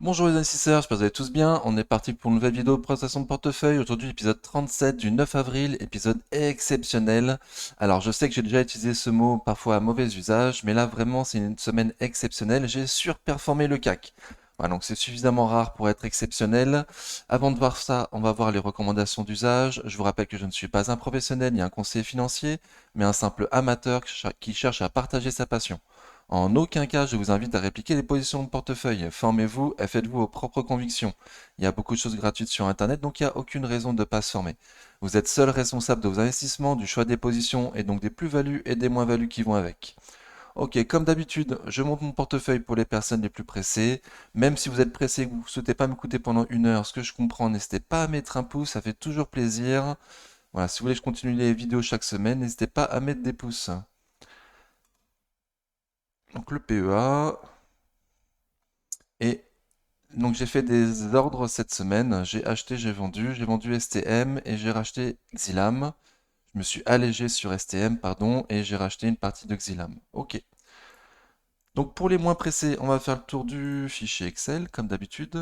Bonjour les investisseurs, j'espère que vous allez tous bien. On est parti pour une nouvelle vidéo de présentation de portefeuille. Aujourd'hui, épisode 37 du 9 avril, épisode exceptionnel. Alors, je sais que j'ai déjà utilisé ce mot parfois à mauvais usage, mais là, vraiment, c'est une semaine exceptionnelle. J'ai surperformé le CAC. Voilà, donc c'est suffisamment rare pour être exceptionnel. Avant de voir ça, on va voir les recommandations d'usage. Je vous rappelle que je ne suis pas un professionnel ni un conseiller financier, mais un simple amateur qui cherche à partager sa passion. En aucun cas, je vous invite à répliquer les positions de portefeuille. Formez-vous et faites-vous vos propres convictions. Il y a beaucoup de choses gratuites sur Internet, donc il n'y a aucune raison de ne pas se former. Vous êtes seul responsable de vos investissements, du choix des positions et donc des plus-values et des moins-values qui vont avec. Ok, comme d'habitude, je monte mon portefeuille pour les personnes les plus pressées. Même si vous êtes pressé et que vous ne souhaitez pas m'écouter pendant une heure, ce que je comprends, n'hésitez pas à mettre un pouce, ça fait toujours plaisir. Voilà, si vous voulez que je continue les vidéos chaque semaine, n'hésitez pas à mettre des pouces. Donc le PEA, et donc j'ai fait des ordres cette semaine. J'ai acheté, j'ai vendu STM et j'ai racheté Xilam. Je me suis allégé sur STM, pardon, et j'ai racheté une partie de Xilam. Ok. Donc pour les moins pressés, on va faire le tour du fichier Excel, comme d'habitude.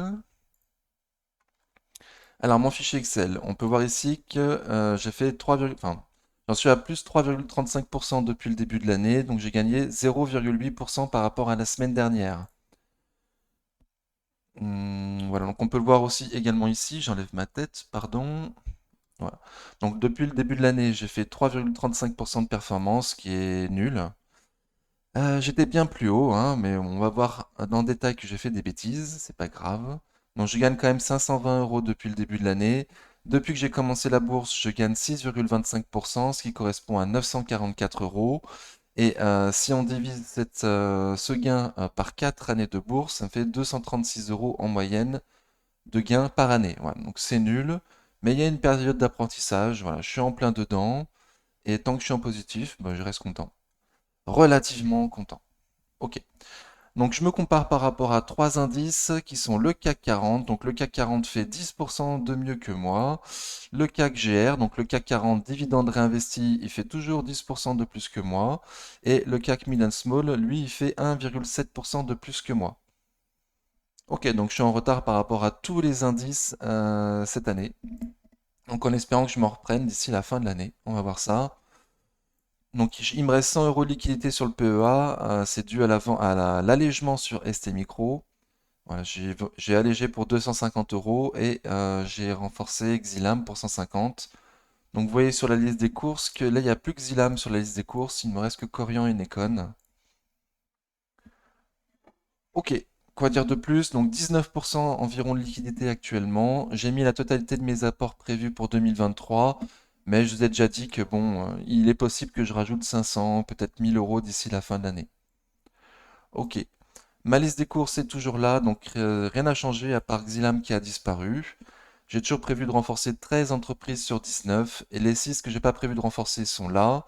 Alors mon fichier Excel, on peut voir ici que j'ai fait 3, enfin, j'en suis à plus 3,35% depuis le début de l'année, donc j'ai gagné 0,8% par rapport à la semaine dernière. Voilà, donc on peut le voir aussi également ici, j'enlève ma tête, pardon. Voilà. Donc depuis le début de l'année, j'ai fait 3,35% de performance, qui est nul. J'étais bien plus haut, hein, mais on va voir dans le détail que j'ai fait des bêtises, c'est pas grave. Donc je gagne quand même 520 euros depuis le début de l'année. Depuis que j'ai commencé la bourse, je gagne 6,25%, ce qui correspond à 944 euros. Et si on divise ce gain par 4 années de bourse, ça me fait 236 euros en moyenne de gains par année. Voilà, donc c'est nul, mais il y a une période d'apprentissage. Voilà, je suis en plein dedans, et tant que je suis en positif, bah, je reste content. Relativement content. Ok. Donc je me compare par rapport à trois indices qui sont le CAC 40. Donc le CAC 40 fait 10% de mieux que moi. Le CAC GR, donc le CAC 40 dividende réinvesti, il fait toujours 10% de plus que moi. Et le CAC Mid and Small, lui, il fait 1,7% de plus que moi. Ok, donc je suis en retard par rapport à tous les indices cette année. Donc en espérant que je m'en reprenne d'ici la fin de l'année. On va voir ça. Donc il me reste 100 euros de liquidité sur le PEA. C'est dû à l'allègement sur ST Micro. Voilà, j'ai allégé pour 250 euros et j'ai renforcé Xilam pour 150. Donc vous voyez sur la liste des courses que là il n'y a plus que Xilam sur la liste des courses. Il ne me reste que Corian et Nekon. Ok, quoi dire de plus? Donc 19% environ de liquidité actuellement. J'ai mis la totalité de mes apports prévus pour 2023, mais je vous ai déjà dit que bon, il est possible que je rajoute 500, peut-être 1000 euros d'ici la fin de l'année. Ok, ma liste des courses est toujours là, donc rien n'a changé à part Xilam qui a disparu. J'ai toujours prévu de renforcer 13 entreprises sur 19, et les 6 que j'ai pas prévu de renforcer sont là.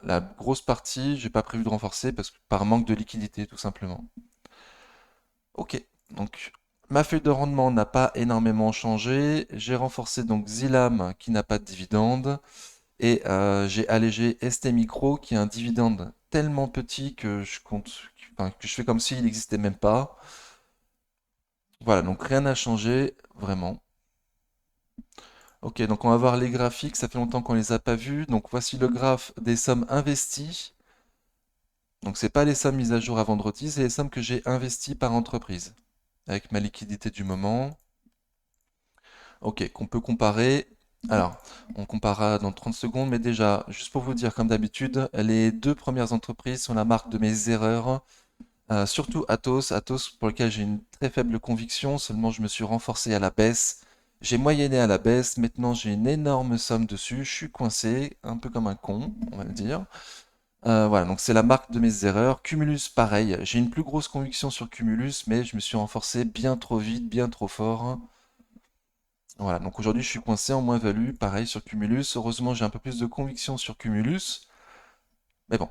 La grosse partie, j'ai pas prévu de renforcer parce que par manque de liquidité tout simplement. Ok, donc ma feuille de rendement n'a pas énormément changé. J'ai renforcé donc Xilam qui n'a pas de dividende et j'ai allégé ST Micro qui a un dividende tellement petit que je compte, enfin, que je fais comme s'il n'existait même pas. Voilà, donc rien n'a changé vraiment. Ok, donc on va voir les graphiques, ça fait longtemps qu'on les a pas vus. Donc voici le graphe des sommes investies. Donc c'est pas les sommes mises à jour à vendredi, c'est les sommes que j'ai investies par entreprise avec ma liquidité du moment. Ok, qu'on peut comparer. Alors, on comparera dans 30 secondes, mais déjà, juste pour vous dire, comme d'habitude, les deux premières entreprises sont la marque de mes erreurs, surtout Atos, Atos pour lequel j'ai une très faible conviction, seulement je me suis renforcé à la baisse. J'ai moyenné à la baisse, maintenant j'ai une énorme somme dessus, je suis coincé, un peu comme un con, on va le dire. Voilà, donc c'est la marque de mes erreurs. Cumulus, pareil, j'ai une plus grosse conviction sur Cumulus, mais je me suis renforcé bien trop vite, bien trop fort. Voilà, donc aujourd'hui je suis coincé en moins-value, pareil sur Cumulus. Heureusement j'ai un peu plus de conviction sur Cumulus. Mais bon,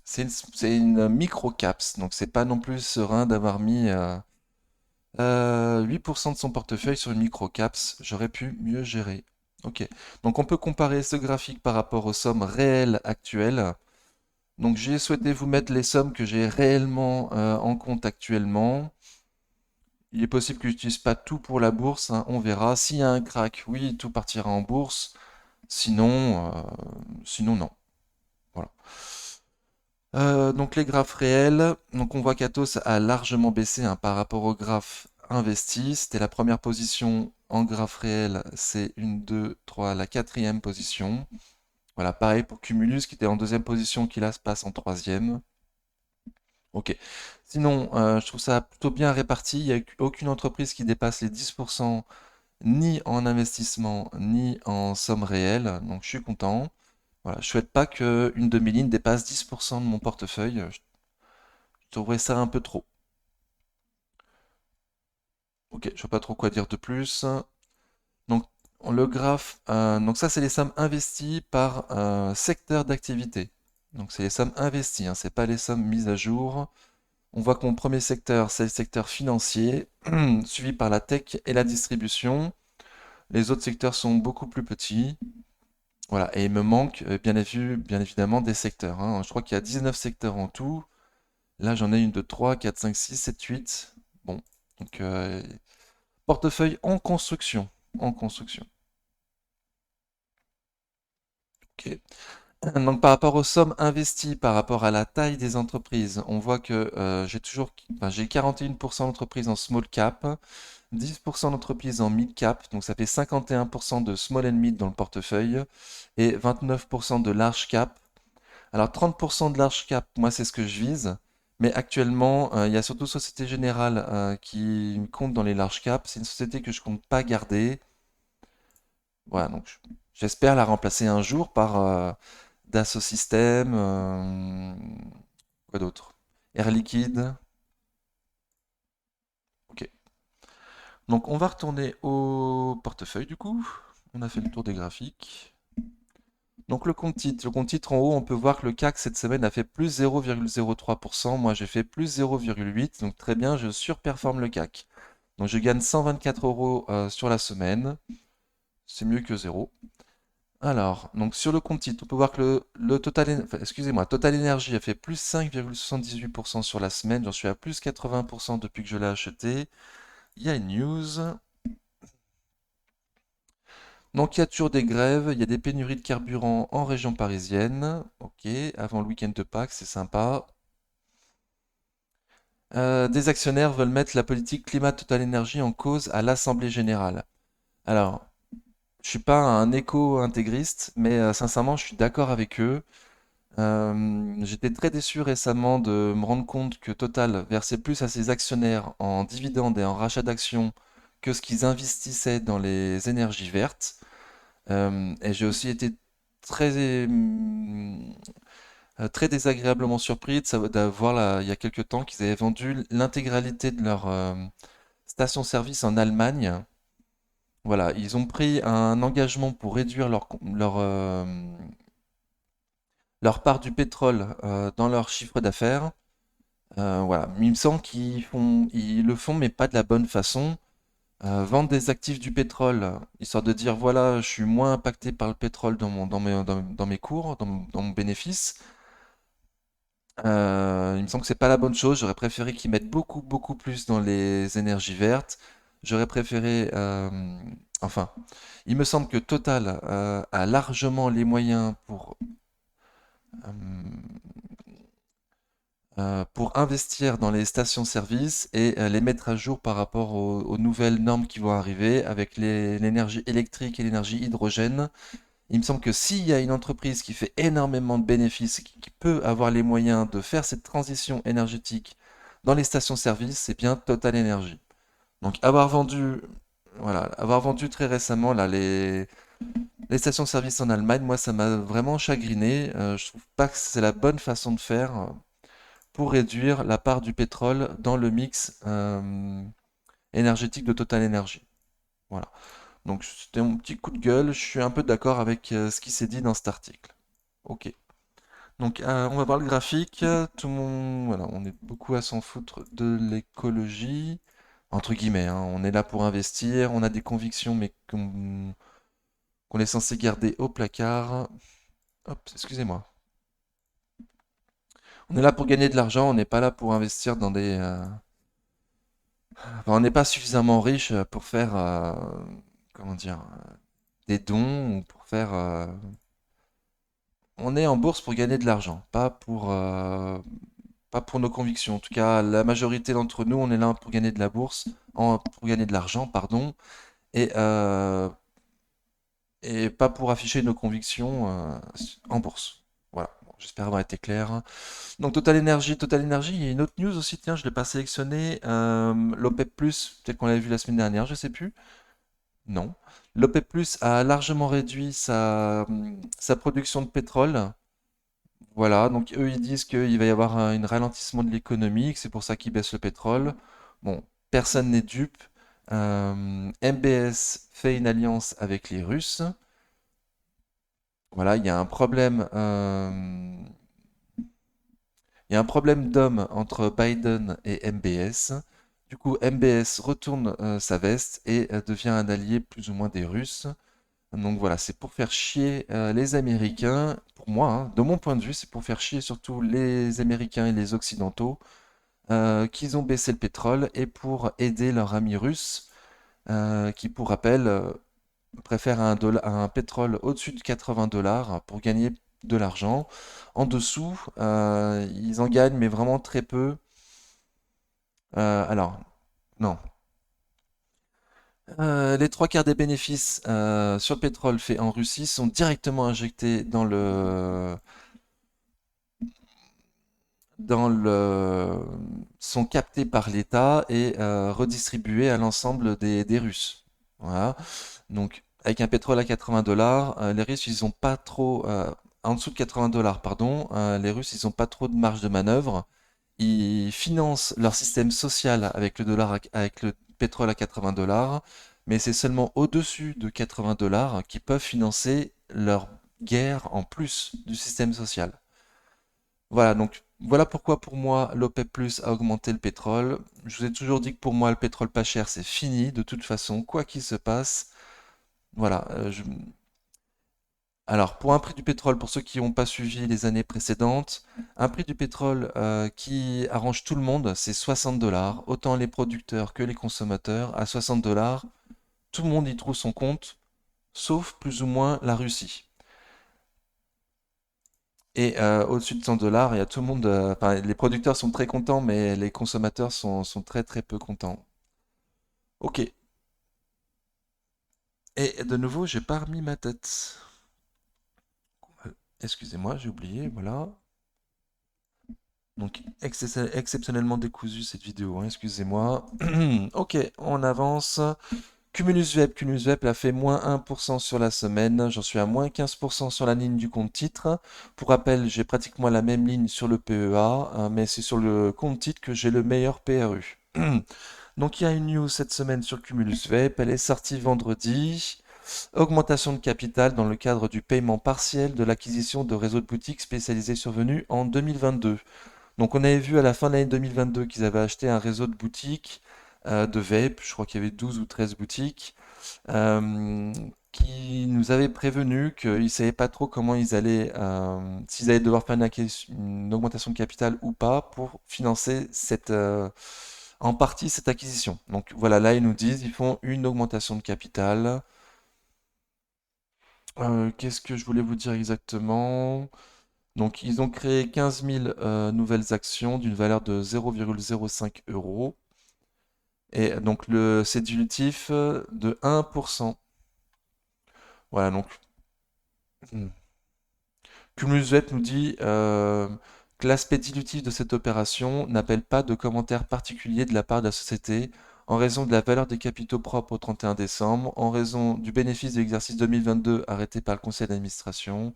c'est une micro-caps, donc c'est pas non plus serein d'avoir mis 8% de son portefeuille sur une micro-caps. J'aurais pu mieux gérer. Ok, donc on peut comparer ce graphique par rapport aux sommes réelles actuelles. Donc j'ai souhaité vous mettre les sommes que j'ai réellement en compte actuellement. Il est possible que j'utilise pas tout pour la bourse, hein, on verra. S'il y a un crack, oui, tout partira en bourse. Sinon, sinon non. Voilà. Donc les graphes réels, donc on voit qu'Atos a largement baissé, hein, par rapport au graphe investi. C'était la première position en graphe réel, c'est une, 2, 3, la quatrième position. Voilà, pareil pour Cumulus qui était en deuxième position, qui là se passe en troisième. Ok. Sinon, je trouve ça plutôt bien réparti. Il n'y a aucune entreprise qui dépasse les 10%, ni en investissement, ni en somme réelle. Donc je suis content. Voilà, je souhaite pas qu'une de mes lignes dépasse 10% de mon portefeuille. Je trouverais ça un peu trop. Ok, je vois pas trop quoi dire de plus. Donc le graphe, donc ça c'est les sommes investies par secteur d'activité. Donc c'est les sommes investies, hein, c'est pas les sommes mises à jour. On voit que mon premier secteur, c'est le secteur financier, suivi par la tech et la distribution. Les autres secteurs sont beaucoup plus petits. Voilà, et il me manque bien évidemment des secteurs, hein. Je crois qu'il y a 19 secteurs en tout. Là, j'en ai une de 3, 4, 5, 6, 7, 8. Bon, donc portefeuille en construction. En construction. Ok. Donc par rapport aux sommes investies, par rapport à la taille des entreprises, on voit que j'ai 41% d'entreprises en small cap, 10% d'entreprises en mid cap, donc ça fait 51% de small and mid dans le portefeuille et 29% de large cap. Alors 30% de large cap, moi c'est ce que je vise, mais actuellement il y a surtout Société Générale qui compte dans les large cap. C'est une société que je compte pas garder. Voilà, donc j'espère la remplacer un jour par Dassault Systèmes, quoi d'autre? Air Liquide. Ok. Donc on va retourner au portefeuille du coup. On a fait le tour des graphiques. Donc le compte titre. Le compte titre en haut, on peut voir que le CAC cette semaine a fait plus 0,03%. Moi j'ai fait plus 0,8%. Donc très bien, je surperforme le CAC. Donc je gagne 124 euros sur la semaine. C'est mieux que zéro. Alors, donc sur le compte titre, on peut voir que Total Energy a fait plus 5,78% sur la semaine. J'en suis à plus 80% depuis que je l'ai acheté. Il y a une news. Donc il y a toujours des grèves, il y a des pénuries de carburant en région parisienne. Ok, avant le week-end de Pâques, c'est sympa. Des actionnaires veulent mettre la politique climat Total Energy en cause à l'Assemblée générale. Alors, je suis pas un éco-intégriste, mais sincèrement, je suis d'accord avec eux. J'étais très déçu récemment de me rendre compte que Total versait plus à ses actionnaires en dividendes et en rachat d'actions que ce qu'ils investissaient dans les énergies vertes. Et j'ai aussi été très, très désagréablement surpris d'avoir il y a quelques temps qu'ils avaient vendu l'intégralité de leur station-service en Allemagne. Voilà, ils ont pris un engagement pour réduire leur part du pétrole dans leur chiffre d'affaires. Voilà, mais il me semble ils le font, mais pas de la bonne façon. Vendre des actifs du pétrole, histoire de dire voilà, je suis moins impacté par le pétrole dans mes cours, dans mon bénéfice. Il me semble que c'est pas la bonne chose. J'aurais préféré qu'ils mettent beaucoup, beaucoup plus dans les énergies vertes. J'aurais préféré, enfin, il me semble que Total a largement les moyens euh, pour investir dans les stations-service et les mettre à jour par rapport aux nouvelles normes qui vont arriver avec l'énergie électrique et l'énergie hydrogène. Il me semble que s'il y a une entreprise qui fait énormément de bénéfices, qui peut avoir les moyens de faire cette transition énergétique dans les stations-service, c'est bien Total Energy. Donc avoir vendu très récemment là, les stations-service en Allemagne, moi ça m'a vraiment chagriné. Je trouve pas que c'est la bonne façon de faire pour réduire la part du pétrole dans le mix énergétique de Total Energy. Voilà. Donc c'était mon petit coup de gueule. Je suis un peu d'accord avec ce qui s'est dit dans cet article. Ok. Donc on va voir le graphique. Voilà, on est beaucoup à s'en foutre de l'écologie. Entre guillemets, hein. On est là pour investir. On a des convictions, mais qu'on est censé garder au placard. Hop, excusez-moi. On est là pour gagner de l'argent. On n'est pas là pour investir Enfin, on n'est pas suffisamment riche pour faire, comment dire, des dons ou pour faire. On est en bourse pour gagner de l'argent, pas pour nos convictions. En tout cas, la majorité d'entre nous, on est là pour gagner de la bourse, pour gagner de l'argent, pardon, et, euh, et pas pour afficher nos convictions en bourse. Voilà. Bon, j'espère avoir été clair. Donc Total Energy, il y a une autre news aussi, tiens, je ne l'ai pas sélectionné. L'OPEP+, peut-être qu'on l'avait vu la semaine dernière, je sais plus. Non. L'OPEP+, a largement réduit sa production de pétrole. Voilà, donc eux ils disent qu'il va y avoir un ralentissement de l'économie, que c'est pour ça qu'ils baissent le pétrole. Bon, personne n'est dupe. MBS fait une alliance avec les Russes. Voilà, il y a un problème d'homme entre Biden et MBS. Du coup, MBS retourne sa veste et devient un allié plus ou moins des Russes. Donc voilà, c'est pour faire chier les Américains. Pour moi, hein, de mon point de vue, c'est pour faire chier surtout les Américains et les Occidentaux qu'ils ont baissé le pétrole et pour aider leur ami russe qui, pour rappel, préfère un pétrole au-dessus de 80 dollars pour gagner de l'argent. En dessous, ils en gagnent, mais vraiment très peu. Alors, non. Les trois quarts des bénéfices sur le pétrole fait en Russie sont directement injectés sont captés par l'État et redistribués à l'ensemble des Russes. Voilà. Donc, avec un pétrole à 80 dollars, les Russes, ils ont pas trop, en dessous de 80 dollars, pardon, les Russes, ils ont pas trop de marge de manœuvre. Ils financent leur système social avec le avec le pétrole à 80 dollars, mais c'est seulement au-dessus de 80 dollars qu'ils peuvent financer leur guerre en plus du système social. Voilà, donc voilà pourquoi pour moi l'OPEP+ a augmenté le pétrole. Je vous ai toujours dit que pour moi le pétrole pas cher c'est fini de toute façon, quoi qu'il se passe. Voilà. Alors pour un prix du pétrole, pour ceux qui n'ont pas suivi les années précédentes, un prix du pétrole qui arrange tout le monde, c'est 60 dollars. Autant les producteurs que les consommateurs, à 60 dollars, tout le monde y trouve son compte, sauf plus ou moins la Russie. Et au-dessus de 100 dollars, il y a tout le monde. Enfin, les producteurs sont très contents, mais les consommateurs sont très très peu contents. Ok. Et de nouveau, j'ai pas remis ma tête. Excusez-moi, j'ai oublié. Voilà. Donc, exceptionnellement décousu cette vidéo, hein, excusez-moi. Ok, on avance. Cumulus Web a fait moins 1% sur la semaine. J'en suis à moins 15% sur la ligne du compte titre. Pour rappel, j'ai pratiquement la même ligne sur le PEA, hein, mais c'est sur le compte titre que j'ai le meilleur PRU. Donc, il y a une news cette semaine sur Cumulus Web. Elle est sortie vendredi. Augmentation de capital dans le cadre du paiement partiel de l'acquisition de réseaux de boutiques spécialisés survenus en 2022. Donc on avait vu à la fin de l'année 2022 qu'ils avaient acheté un réseau de boutiques de vape, je crois qu'il y avait 12 ou 13 boutiques, qui nous avaient prévenu qu'ils ne savaient pas trop comment ils allaient, s'ils allaient devoir faire une augmentation de capital ou pas pour financer en partie cette acquisition. Donc voilà, là ils nous disent ils font une augmentation de capital. Qu'est-ce que je voulais vous dire exactement? Donc, ils ont créé 15 000 nouvelles actions d'une valeur de 0,05 euros. Et donc, c'est dilutif de 1%. Voilà, donc, hmm. Cumulus nous dit que l'aspect dilutif de cette opération n'appelle pas de commentaires particuliers de la part de la société en raison de la valeur des capitaux propres au 31 décembre, en raison du bénéfice de l'exercice 2022 arrêté par le conseil d'administration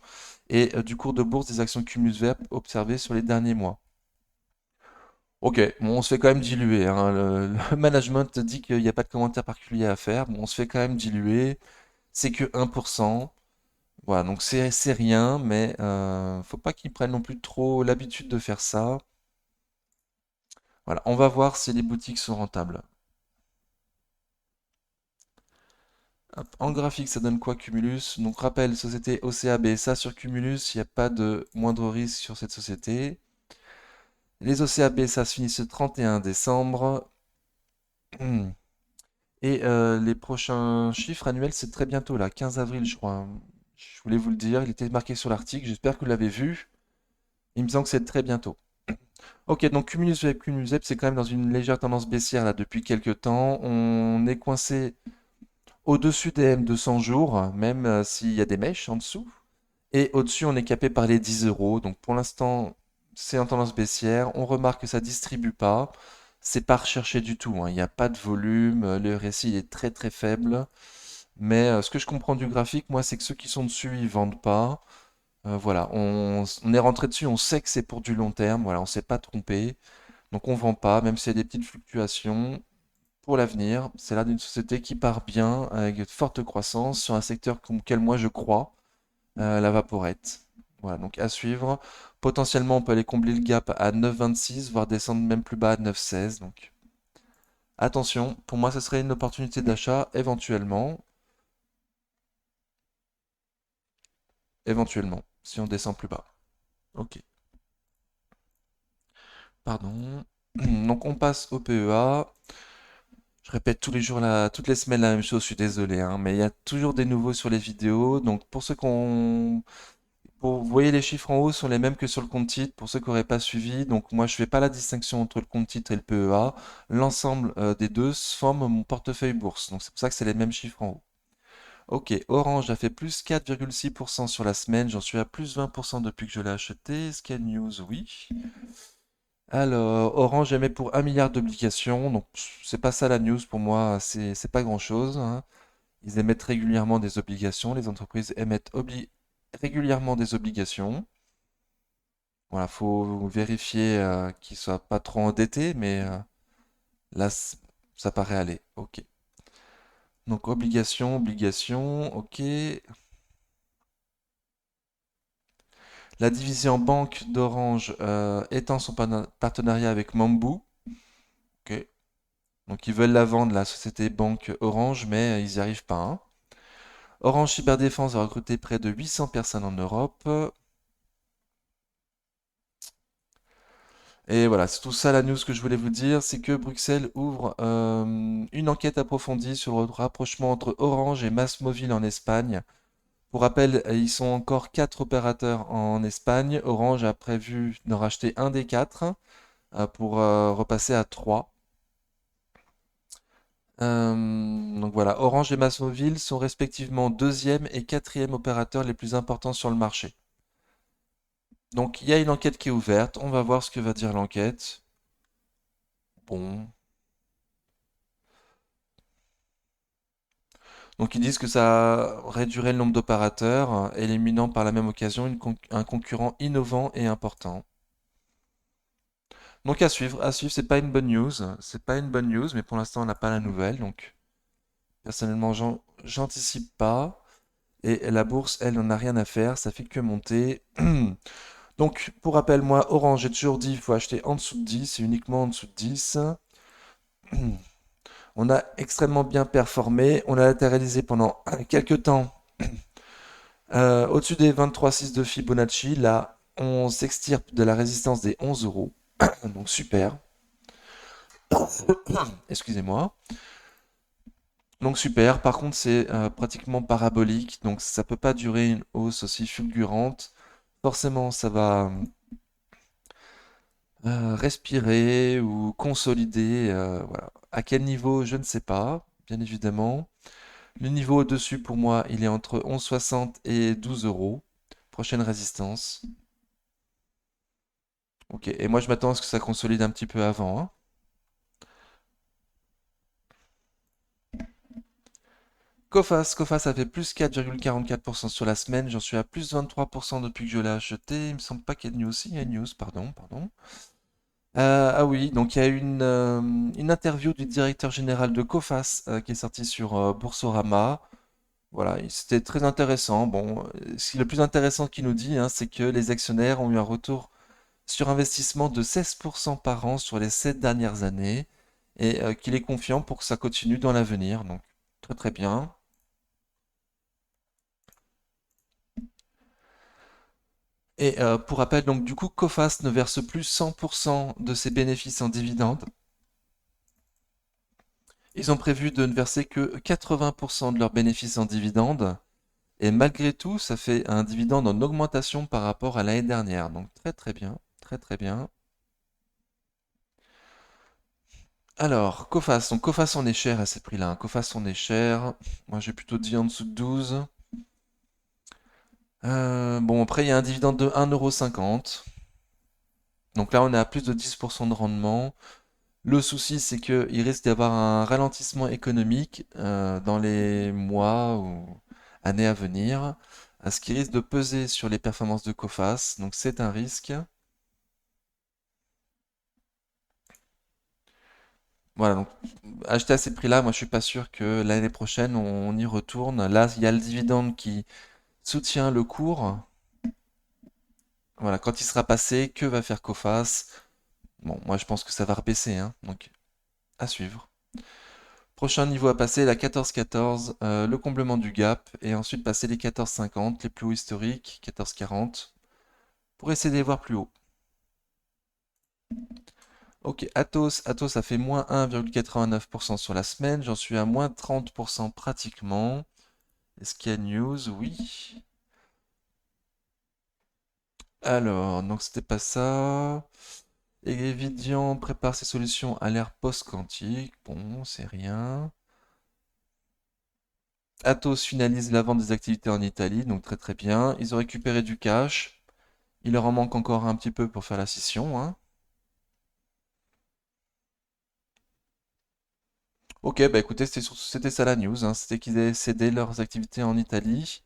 et du cours de bourse des actions Cumulus Vert observé sur les derniers mois. Ok, bon, on se fait quand même diluer, hein. Le management dit qu'il n'y a pas de commentaire particulier à faire. Bon, on se fait quand même diluer. C'est que 1%. Voilà, donc c'est rien, mais faut pas qu'ils prennent non plus trop l'habitude de faire ça. Voilà, on va voir si les boutiques sont rentables. Hop, en graphique, ça donne quoi Cumulus? Donc rappel, société OCA BSA sur Cumulus, il n'y a pas de moindre risque sur cette société. Les OCA BSA se finissent le 31 décembre. Et les prochains chiffres annuels, c'est très bientôt, là, 15 avril, je crois. Je voulais vous le dire, il était marqué sur l'article, j'espère que vous l'avez vu. Il me semble que c'est très bientôt. Ok, donc Cumulus Web, c'est quand même dans une légère tendance baissière là depuis quelques temps. On est coincé au-dessus des M200 jours, même s'il y a des mèches en dessous. Et au-dessus, on est capé par les 10 euros. Donc pour l'instant, c'est en tendance baissière. On remarque que ça distribue pas. C'est pas recherché du tout, hein. Il n'y a pas de volume. Le récit il est très très faible. Mais ce que je comprends du graphique, moi, c'est que ceux qui sont dessus, ils vendent pas. Voilà, on est rentré dessus, on sait que c'est pour du long terme. Voilà, on s'est pas trompé. Donc on vend pas, même s'il y a des petites fluctuations. Pour l'avenir, c'est là d'une société qui part bien, avec de forte croissance, sur un secteur comme lequel moi je crois, la vaporette. Voilà, donc à suivre. Potentiellement, on peut aller combler le gap à 9,26, voire descendre même plus bas à 9,16. Donc attention, pour moi, ce serait une opportunité d'achat éventuellement. Éventuellement, si on descend plus bas. Ok, pardon. Donc on passe au PEA. Je répète tous les jours toutes les semaines la même chose, je suis désolé, hein, mais il y a toujours des nouveaux sur les vidéos. Donc pour ceux vous voyez les chiffres en haut sont les mêmes que sur le compte titre, pour ceux qui n'auraient pas suivi. Donc moi je fais pas la distinction entre le compte titre et le PEA. L'ensemble des deux forme mon portefeuille bourse. Donc c'est pour ça que c'est les mêmes chiffres en haut. Ok, Orange a fait plus 4,6% sur la semaine, j'en suis à plus 20% depuis que je l'ai acheté. Scan News, oui. Alors, Orange émet pour 1 milliard d'obligations, donc c'est pas ça la news pour moi, c'est pas grand-chose, hein. Ils émettent régulièrement des obligations, les entreprises émettent régulièrement des obligations. Voilà, faut vérifier qu'ils soient pas trop endettés, mais là, ça paraît aller. Ok. Donc, obligation, ok. La division banque d'Orange étend son partenariat avec Mambu. Ok. Donc, ils veulent la vendre, la société banque Orange, mais ils n'y arrivent pas, hein. Orange Cyberdéfense a recruté près de 800 personnes en Europe. Et voilà, c'est tout ça la news que je voulais vous dire, c'est que Bruxelles ouvre une enquête approfondie sur le rapprochement entre Orange et MásMóvil en Espagne. Pour rappel, ils sont encore 4 opérateurs en Espagne. Orange a prévu d'en racheter un des 4 pour repasser à 3. Donc voilà, Orange et MásMóvil sont respectivement deuxième et quatrième opérateurs les plus importants sur le marché. Donc il y a une enquête qui est ouverte, on va voir ce que va dire l'enquête. Bon. Donc ils disent que ça réduirait le nombre d'opérateurs, éliminant par la même occasion un concurrent innovant et important. Donc à suivre, c'est pas une bonne news, c'est pas une bonne news, mais pour l'instant on n'a pas la nouvelle, donc personnellement j'anticipe pas. Et la bourse, elle, n'en a rien à faire, ça fait que monter. Donc pour rappel, moi, Orange, j'ai toujours dit, il faut acheter en dessous de 10, et uniquement en dessous de 10. On a extrêmement bien performé, on a latéralisé pendant quelques temps au-dessus des 23,6 de Fibonacci. Là, on s'extirpe de la résistance des 11 euros. Donc super. Excusez-moi. Donc super. Par contre, c'est pratiquement parabolique. Donc ça peut pas durer une hausse aussi fulgurante. Forcément, ça va respirer ou consolider. Voilà. À quel niveau, je ne sais pas, bien évidemment. Le niveau au-dessus, pour moi, il est entre 11,60 et 12 euros. Prochaine résistance. Ok, et moi je m'attends à ce que ça consolide un petit peu avant, hein. Coface a fait plus 4,44% sur la semaine, j'en suis à plus 23% depuis que je l'ai acheté. Il me semble pas qu'il y ait de news aussi, il y a une news, pardon. Ah oui, donc il y a une interview du directeur général de Coface qui est sortie sur Boursorama. Voilà, et c'était très intéressant. Bon, le plus intéressant qu'il nous dit, hein, c'est que les actionnaires ont eu un retour sur investissement de 16% par an sur les 7 dernières années et qu'il est confiant pour que ça continue dans l'avenir. Donc, très très bien. Et pour rappel, donc du coup, Coface ne verse plus 100% de ses bénéfices en dividendes. Ils ont prévu de ne verser que 80% de leurs bénéfices en dividendes. Et malgré tout, ça fait un dividende en augmentation par rapport à l'année dernière. Donc très très bien, très très bien. Alors, Coface. Donc Coface on est cher à ces prix-là, hein. Coface on est cher. Moi j'ai plutôt dit en dessous de 12. Bon, après il y a un dividende de 1,50 €. Donc là on est à plus de 10% de rendement. Le souci c'est qu'il risque d'y avoir un ralentissement économique dans les mois ou années à venir, ce qui risque de peser sur les performances de Coface. Donc c'est un risque. Voilà, donc acheter à ces prix-là, moi je suis pas sûr que l'année prochaine on y retourne. Là, il y a le dividende qui soutient le cours. Voilà, quand il sera passé, que va faire Coface? Bon, moi je pense que ça va rebaisser, hein, donc à suivre. Prochain niveau à passer, la 14,14, le comblement du gap, et ensuite passer les 14,50, les plus hauts historiques, 14,40, pour essayer de les voir plus haut. Ok, Atos a fait moins 1,89% sur la semaine, j'en suis à moins 30% pratiquement. Est-ce qu'il y a news? Oui. Alors, donc c'était pas ça. Evidian prépare ses solutions à l'ère post-quantique. Bon, c'est rien. Atos finalise la vente des activités en Italie, donc très très bien. Ils ont récupéré du cash. Il leur en manque encore un petit peu pour faire la scission, hein. Ok, bah écoutez, c'était ça la news, hein. C'était qu'ils avaient cédé leurs activités en Italie.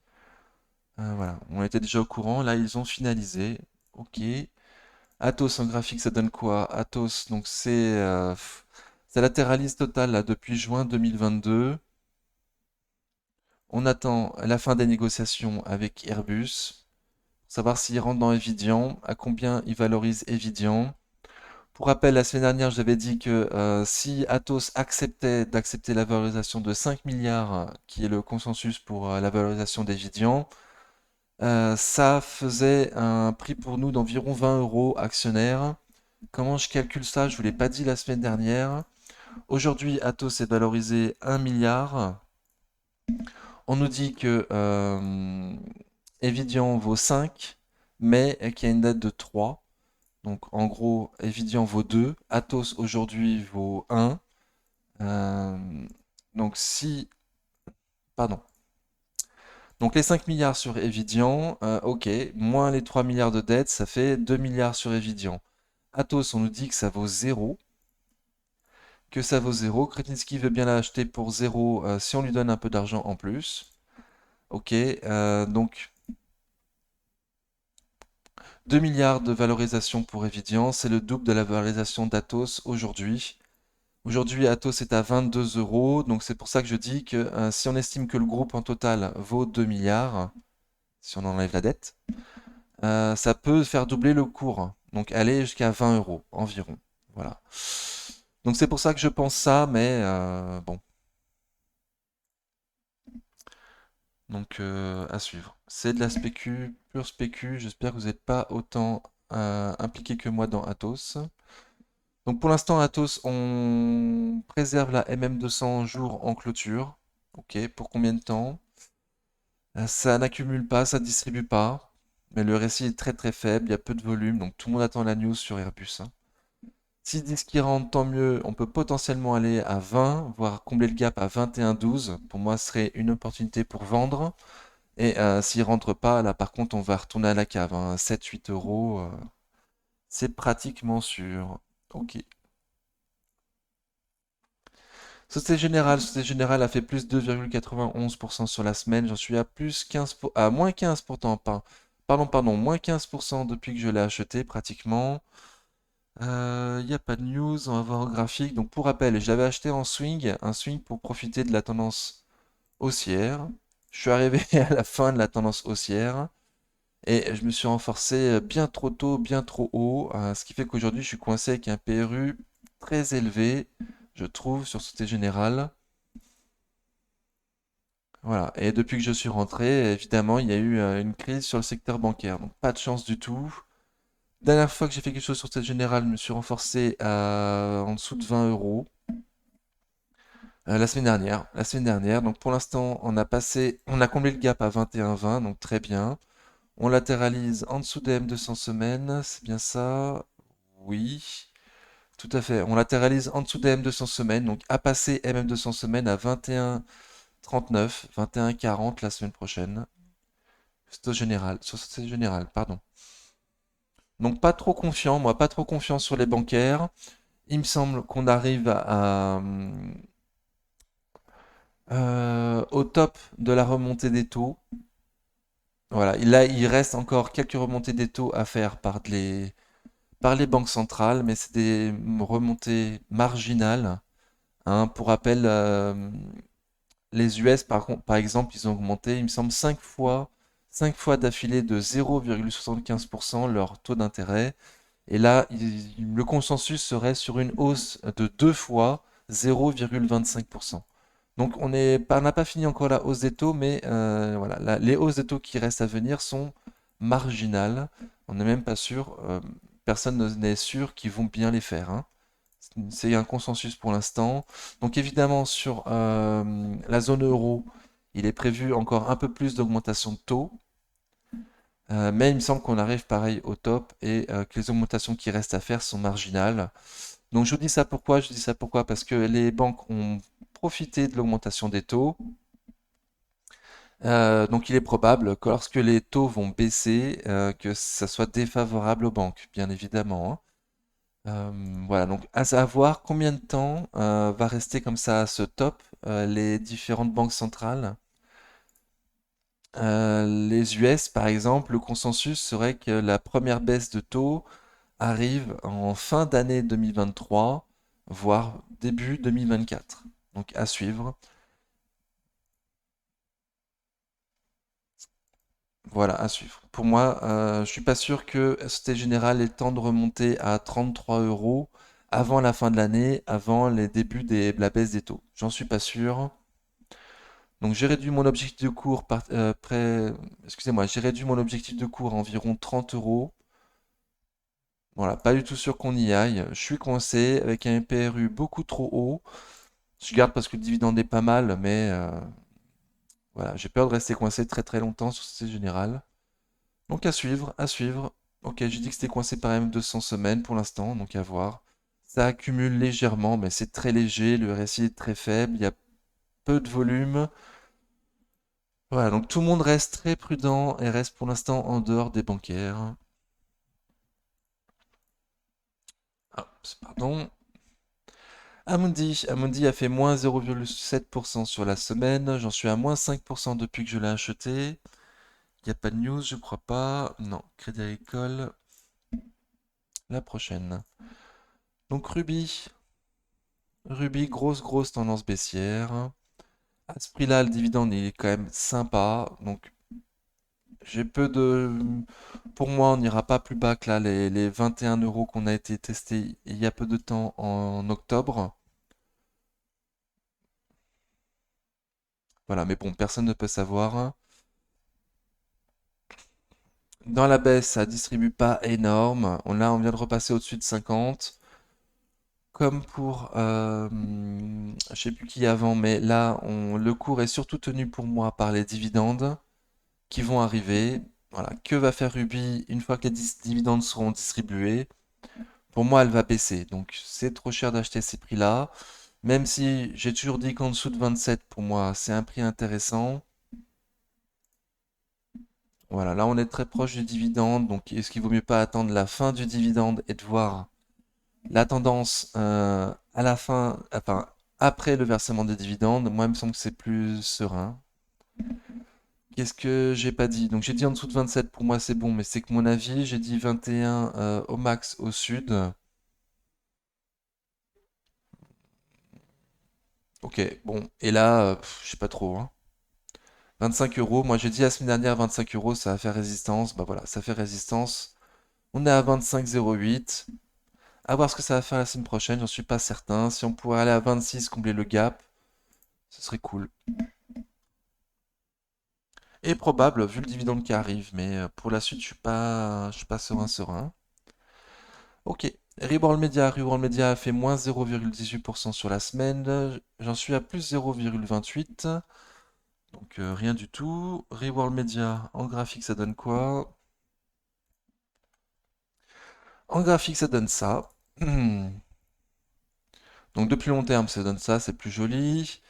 Voilà, on était déjà au courant. Là, ils ont finalisé. Ok. Atos en graphique, ça donne quoi? Atos, donc ça latéralise total là, depuis juin 2022. On attend la fin des négociations avec Airbus, savoir s'ils rentrent dans Evidian, à combien ils valorisent Evidian. Pour rappel, la semaine dernière, j'avais dit que si Atos acceptait d'accepter la valorisation de 5 milliards, qui est le consensus pour la valorisation d'Evidian, ça faisait un prix pour nous d'environ 20 euros actionnaires. Comment je calcule ça? Je ne vous l'ai pas dit la semaine dernière. Aujourd'hui, Atos est valorisé 1 milliard. On nous dit que Evidian vaut 5, mais qu'il y a une dette de 3. Donc en gros, Evidian vaut 2. Atos aujourd'hui vaut 1. Euh, donc si... Pardon. Donc les 5 milliards sur Evidian, ok, moins les 3 milliards de dette, ça fait 2 milliards sur Evidian. Atos, on nous dit que ça vaut 0. Que ça vaut 0. Kretinsky veut bien l'acheter pour 0 si on lui donne un peu d'argent en plus. Ok, donc 2 milliards de valorisation pour Evidian, c'est le double de la valorisation d'Atos aujourd'hui. Aujourd'hui, Atos est à 22 euros, donc c'est pour ça que je dis que si on estime que le groupe en total vaut 2 milliards, si on enlève la dette, ça peut faire doubler le cours, donc aller jusqu'à 20 euros environ. Voilà. Donc c'est pour ça que je pense ça, mais bon, donc à suivre. C'est de la spécu, pure spécu. J'espère que vous n'êtes pas autant impliqué que moi dans Atos. Donc pour l'instant, Atos, on préserve la MM200 jours en clôture. Ok, pour combien de temps? Ça n'accumule pas, ça ne distribue pas. Mais le récit est très très faible, il y a peu de volume, donc tout le monde attend la news sur Airbus, hein. S'ils disent qu'ils rentrent, tant mieux. On peut potentiellement aller à 20, voire combler le gap à 21,12. Pour moi, ce serait une opportunité pour vendre. Et s'ils rentrent pas, là par contre, on va retourner à la cave, hein. 7-8 euros, c'est pratiquement sûr. Ok. Société Générale a fait plus 2,91% sur la semaine. J'en suis à plus 15 à moins 15 pourtant, pardon, moins 15% depuis que je l'ai acheté pratiquement. Il n'y a pas de news, on va voir au graphique. Donc pour rappel, je l'avais acheté en swing, un swing pour profiter de la tendance haussière. Je suis arrivé à la fin de la tendance haussière et je me suis renforcé bien trop tôt, bien trop haut, ce qui fait qu'aujourd'hui je suis coincé avec un PRU très élevé, je trouve, sur Société Générale. Voilà. Et depuis que je suis rentré, évidemment, il y a eu une crise sur le secteur bancaire. Donc pas de chance du tout. Dernière fois que j'ai fait quelque chose sur cette générale, je me suis renforcé en dessous de 20 euros. La semaine dernière. La semaine dernière. Donc pour l'instant, on a comblé le gap à 21,20, donc très bien. On latéralise en dessous des M200 semaines, c'est bien ça? Oui, tout à fait. On latéralise en dessous des M200 semaines, donc à passer MM200 semaines à 21,39, 21,40 la semaine prochaine. Société Générale, pardon. Donc pas trop confiant, moi pas trop confiant sur les bancaires. Il me semble qu'on arrive au top de la remontée des taux. Voilà, là il reste encore quelques remontées des taux à faire par les banques centrales, mais c'est des remontées marginales, hein. Pour rappel, les US, par exemple, ils ont augmenté, il me semble, 5 fois d'affilée de 0,75% leur taux d'intérêt. Et là, le consensus serait sur une hausse de 2 fois 0,25%. Donc on n'a pas fini encore la hausse des taux, mais voilà, les hausses des taux qui restent à venir sont marginales. On n'est même pas sûr, personne n'est sûr qu'ils vont bien les faire, hein. C'est un consensus pour l'instant. Donc évidemment, sur la zone euro, il est prévu encore un peu plus d'augmentation de taux. Mais il me semble qu'on arrive pareil au top et que les augmentations qui restent à faire sont marginales. Donc je vous dis ça pourquoi? Je dis ça pourquoi? Parce que les banques ont profité de l'augmentation des taux. Donc il est probable que lorsque les taux vont baisser, que ça soit défavorable aux banques, bien évidemment, hein. Voilà, donc à savoir combien de temps va rester comme ça à ce top les différentes banques centrales. Les US, par exemple, le consensus serait que la première baisse de taux arrive en fin d'année 2023, voire début 2024. Donc à suivre. Voilà, à suivre. Pour moi, je suis pas sûr que Société Générale ait le temps de remonter à 33 euros avant la fin de l'année, avant les débuts de la baisse des taux. J'en suis pas sûr. Donc j'ai réduit mon objectif de cours excusez-moi, j'ai réduit mon objectif de cours à environ 30 euros. Voilà, pas du tout sûr qu'on y aille. Je suis coincé avec un PRU beaucoup trop haut. Je garde parce que le dividende est pas mal, mais voilà, j'ai peur de rester coincé très très longtemps sur Société Générale. Donc à suivre, à suivre. Ok, j'ai dit que c'était coincé par M200 semaines pour l'instant, donc à voir. Ça accumule légèrement, mais c'est très léger, le RSI est très faible, il y a peu de volume. Voilà, donc tout le monde reste très prudent et reste pour l'instant en dehors des bancaires. Ah, pardon. Amundi a fait moins 0,7% sur la semaine. J'en suis à moins 5% depuis que je l'ai acheté. Il n'y a pas de news, je crois pas. Non, Crédit Agricole, la prochaine. Donc Ruby, grosse tendance baissière. À ce prix-là, le dividende il est quand même sympa. Donc j'ai peu de... Pour moi, on n'ira pas plus bas que là, les 21 euros qu'on a été testé il y a peu de temps en octobre. Voilà, mais bon, personne ne peut savoir. Dans la baisse, ça distribue pas énorme. On vient de repasser au-dessus de 50. Comme pour, je sais plus qui avant, mais là, le cours est surtout tenu pour moi par les dividendes qui vont arriver. Voilà. Que va faire Ruby une fois que les dividendes seront distribués? Pour moi, elle va baisser. Donc, c'est trop cher d'acheter ces prix-là. Même si j'ai toujours dit qu'en dessous de 27, pour moi, c'est un prix intéressant. Voilà, là, on est très proche du dividende. Donc, est-ce qu'il vaut mieux pas attendre la fin du dividende et de voir la tendance à la fin, enfin, après le versement des dividendes? Moi, il me semble que c'est plus serein. Qu'est-ce que j'ai pas dit? Donc, j'ai dit en dessous de 27, pour moi, c'est bon, mais c'est que mon avis. J'ai dit 21 au max au sud. Ok, bon. Et là, je sais pas trop, hein. 25 euros. Moi, j'ai dit la semaine dernière 25 euros, ça va faire résistance. Bah voilà, ça fait résistance. On est à 25,08. À voir ce que ça va faire la semaine prochaine, j'en suis pas certain. Si on pourrait aller à 26, combler le gap, ce serait cool. Et probable, vu le dividende qui arrive. Mais pour la suite, je suis pas serein. Ok. Reworld Media a fait moins 0,18% sur la semaine. J'en suis à plus 0,28. Donc rien du tout. Reworld Media en graphique, ça donne quoi? En graphique, ça donne ça. Donc de plus long terme, ça donne ça, c'est plus joli.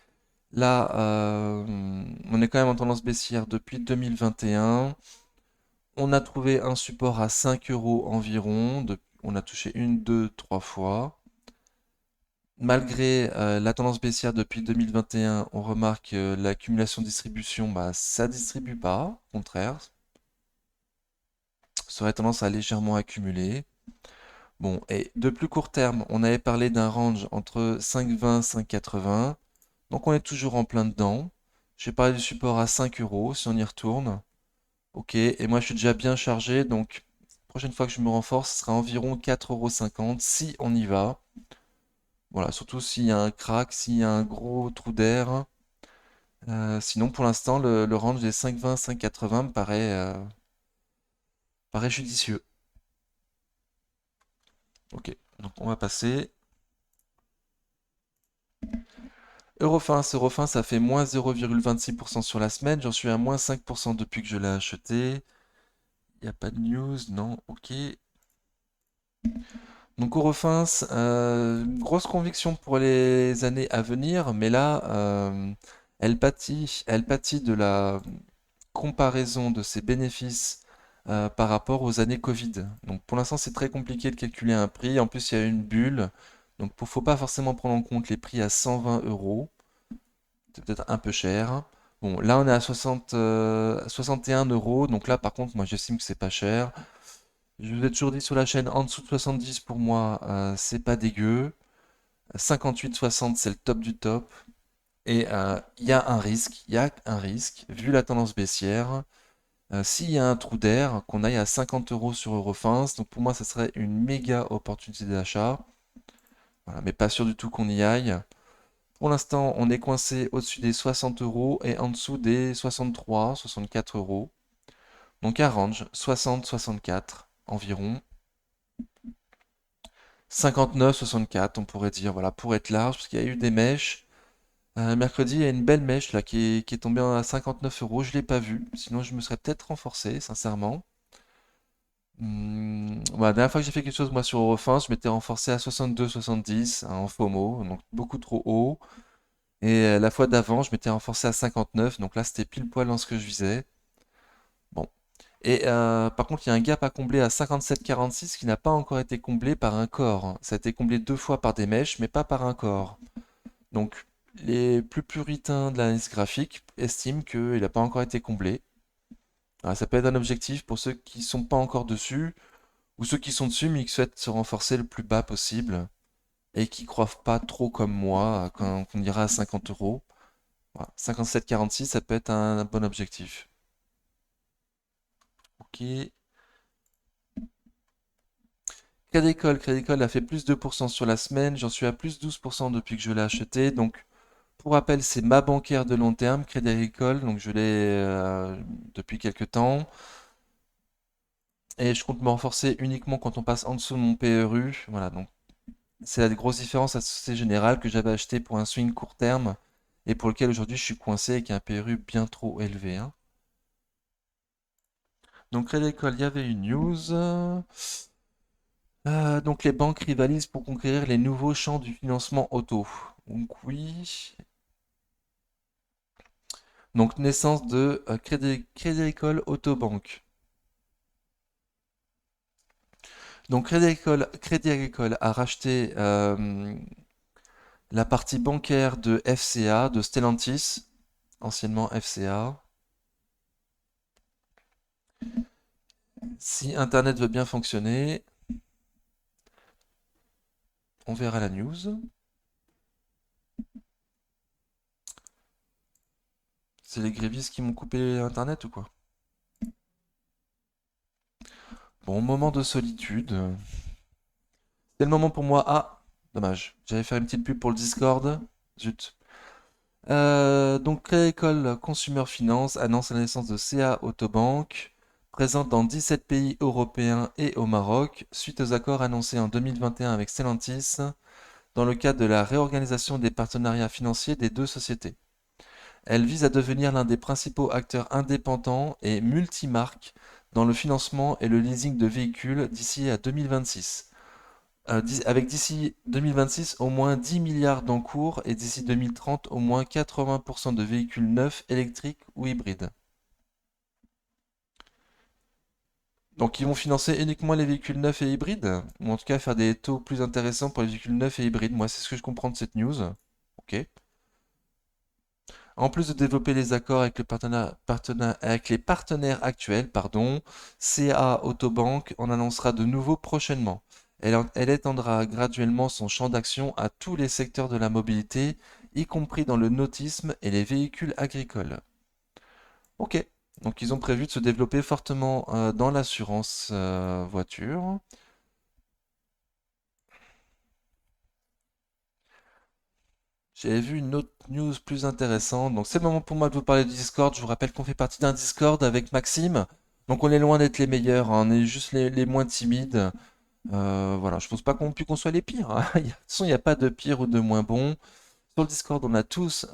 Là, on est quand même en tendance baissière depuis 2021. On a trouvé un support à 5 euros environ. On a touché une, deux, trois fois. Malgré la tendance baissière depuis 2021, on remarque l'accumulation distribution, bah, ça distribue pas, au contraire. Ça aurait tendance à légèrement accumuler. Bon, et de plus court terme, on avait parlé d'un range entre 5,20 et 5,80. Donc on est toujours en plein dedans. J'ai parlé du support à 5 euros si on y retourne. Ok, et moi je suis déjà bien chargé, donc prochaine fois que je me renforce, ce sera environ 4,50 € si on y va. Voilà, surtout s'il y a un crack, s'il y a un gros trou d'air. Sinon pour l'instant, le range des 5,20, 5,80 paraît judicieux. Ok, donc on va passer. Eurofins, ça fait moins 0,26% sur la semaine. J'en suis à moins 5% depuis que je l'ai acheté. Il n'y a pas de news, non, ok. Donc Eurofins, grosse conviction pour les années à venir, mais là, elle pâtit de la comparaison de ses bénéfices par rapport aux années Covid. Donc pour l'instant, c'est très compliqué de calculer un prix. En plus, il y a une bulle. Donc il ne faut pas forcément prendre en compte les prix à 120 euros. C'est peut-être un peu cher. Bon, là, on est à 61 euros. Donc là, par contre, moi, j'estime que c'est pas cher. Je vous ai toujours dit sur la chaîne, en dessous de 70 pour moi, c'est pas dégueu. 58-60, c'est le top du top. Et il y a un risque, vu la tendance baissière. S'il y a un trou d'air, qu'on aille à 50 euros sur Eurofins, donc pour moi, ça serait une méga opportunité d'achat. Voilà, mais pas sûr du tout qu'on y aille. Pour l'instant, on est coincé au-dessus des 60 euros et en dessous des 63, 64 euros. Donc un range 60-64 environ. 59-64, on pourrait dire, voilà, pour être large, parce qu'il y a eu des mèches. Mercredi, il y a une belle mèche là qui est tombée à 59 euros. Je l'ai pas vue, sinon je me serais peut-être renforcé, sincèrement. Voilà, la dernière fois que j'ai fait quelque chose, moi, sur Eurofins, je m'étais renforcé à 62-70 hein, en FOMO, donc beaucoup trop haut. Et la fois d'avant, je m'étais renforcé à 59, donc là, c'était pile poil dans ce que je visais. Bon. Et par contre, il y a un gap à combler à 57,46 qui n'a pas encore été comblé par un corps. Ça a été comblé deux fois par des mèches, mais pas par un corps. Donc, les plus puritains de l'analyse graphique estiment qu'il n'a pas encore été comblé. Alors, ça peut être un objectif pour ceux qui sont pas encore dessus, ou ceux qui sont dessus mais qui souhaitent se renforcer le plus bas possible, et qui croient pas trop comme moi quand on ira à 50 euros. Voilà. 57,46, ça peut être un bon objectif. Ok. Crédit Agricole a fait plus 2% sur la semaine, j'en suis à plus 12% depuis que je l'ai acheté. Donc, pour rappel, c'est ma bancaire de long terme, Crédit Agricole, donc je l'ai depuis quelques temps. Et je compte me renforcer uniquement quand on passe en dessous de mon PRU. Voilà, donc c'est la grosse différence à la Société Générale que j'avais acheté pour un swing court terme et pour lequel aujourd'hui je suis coincé avec un PRU bien trop élevé, hein. Donc Crédit Agricole, il y avait une news. Donc les banques rivalisent pour conquérir les nouveaux champs du financement auto. Donc oui. Donc naissance de Crédit Agricole Autobank. Donc Crédit Agricole a racheté la partie bancaire de FCA, de Stellantis, anciennement FCA. Si Internet veut bien fonctionner, on verra la news. C'est les grévistes qui m'ont coupé Internet ou quoi? Bon, moment de solitude. C'est le moment pour moi. Ah, dommage. J'allais faire une petite pub pour le Discord. Zut. Donc, Crédit Agricole Consumer Finance annonce la naissance de CA Autobank. présente dans 17 pays européens et au Maroc, suite aux accords annoncés en 2021 avec Stellantis dans le cadre de la réorganisation des partenariats financiers des deux sociétés. Elle vise à devenir l'un des principaux acteurs indépendants et multimarques dans le financement et le leasing de véhicules d'ici à 2026. Avec d'ici 2026 au moins 10 milliards d'encours et d'ici 2030 au moins 80% de véhicules neufs électriques ou hybrides. Donc ils vont financer uniquement les véhicules neufs et hybrides, ou en tout cas faire des taux plus intéressants pour les véhicules neufs et hybrides. Moi, c'est ce que je comprends de cette news. Ok. En plus de développer les accords avec, avec les partenaires actuels, pardon, CA Autobank en annoncera de nouveaux prochainement. Elle étendra graduellement son champ d'action à tous les secteurs de la mobilité, y compris dans le nautisme et les véhicules agricoles. Ok, donc ils ont prévu de se développer fortement dans l'assurance voiture. J'avais vu une autre news plus intéressante. Donc c'est le moment pour moi de vous parler du Discord. Je vous rappelle qu'on fait partie d'un Discord avec Maxime. Donc on est loin d'être les meilleurs, hein. On est juste les moins timides. Voilà, je pense pas qu'on soit les pires, hein. De toute façon, il n'y a pas de pire ou de moins bon. Sur le Discord, on a tous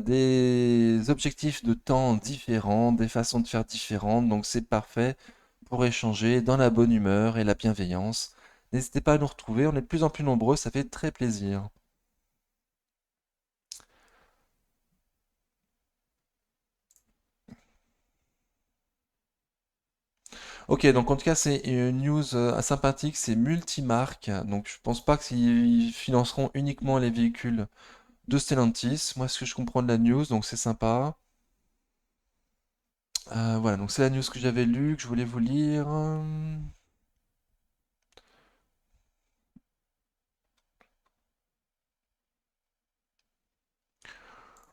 des objectifs de temps différents, des façons de faire différentes. Donc c'est parfait pour échanger dans la bonne humeur et la bienveillance. N'hésitez pas à nous retrouver, on est de plus en plus nombreux, ça fait très plaisir. Ok, donc en tout cas, c'est une news sympathique, c'est multimarque. Donc je pense pas qu'ils financeront uniquement les véhicules de Stellantis. Moi, ce que je comprends de la news, donc c'est sympa. Voilà, donc c'est la news que j'avais lue, que je voulais vous lire.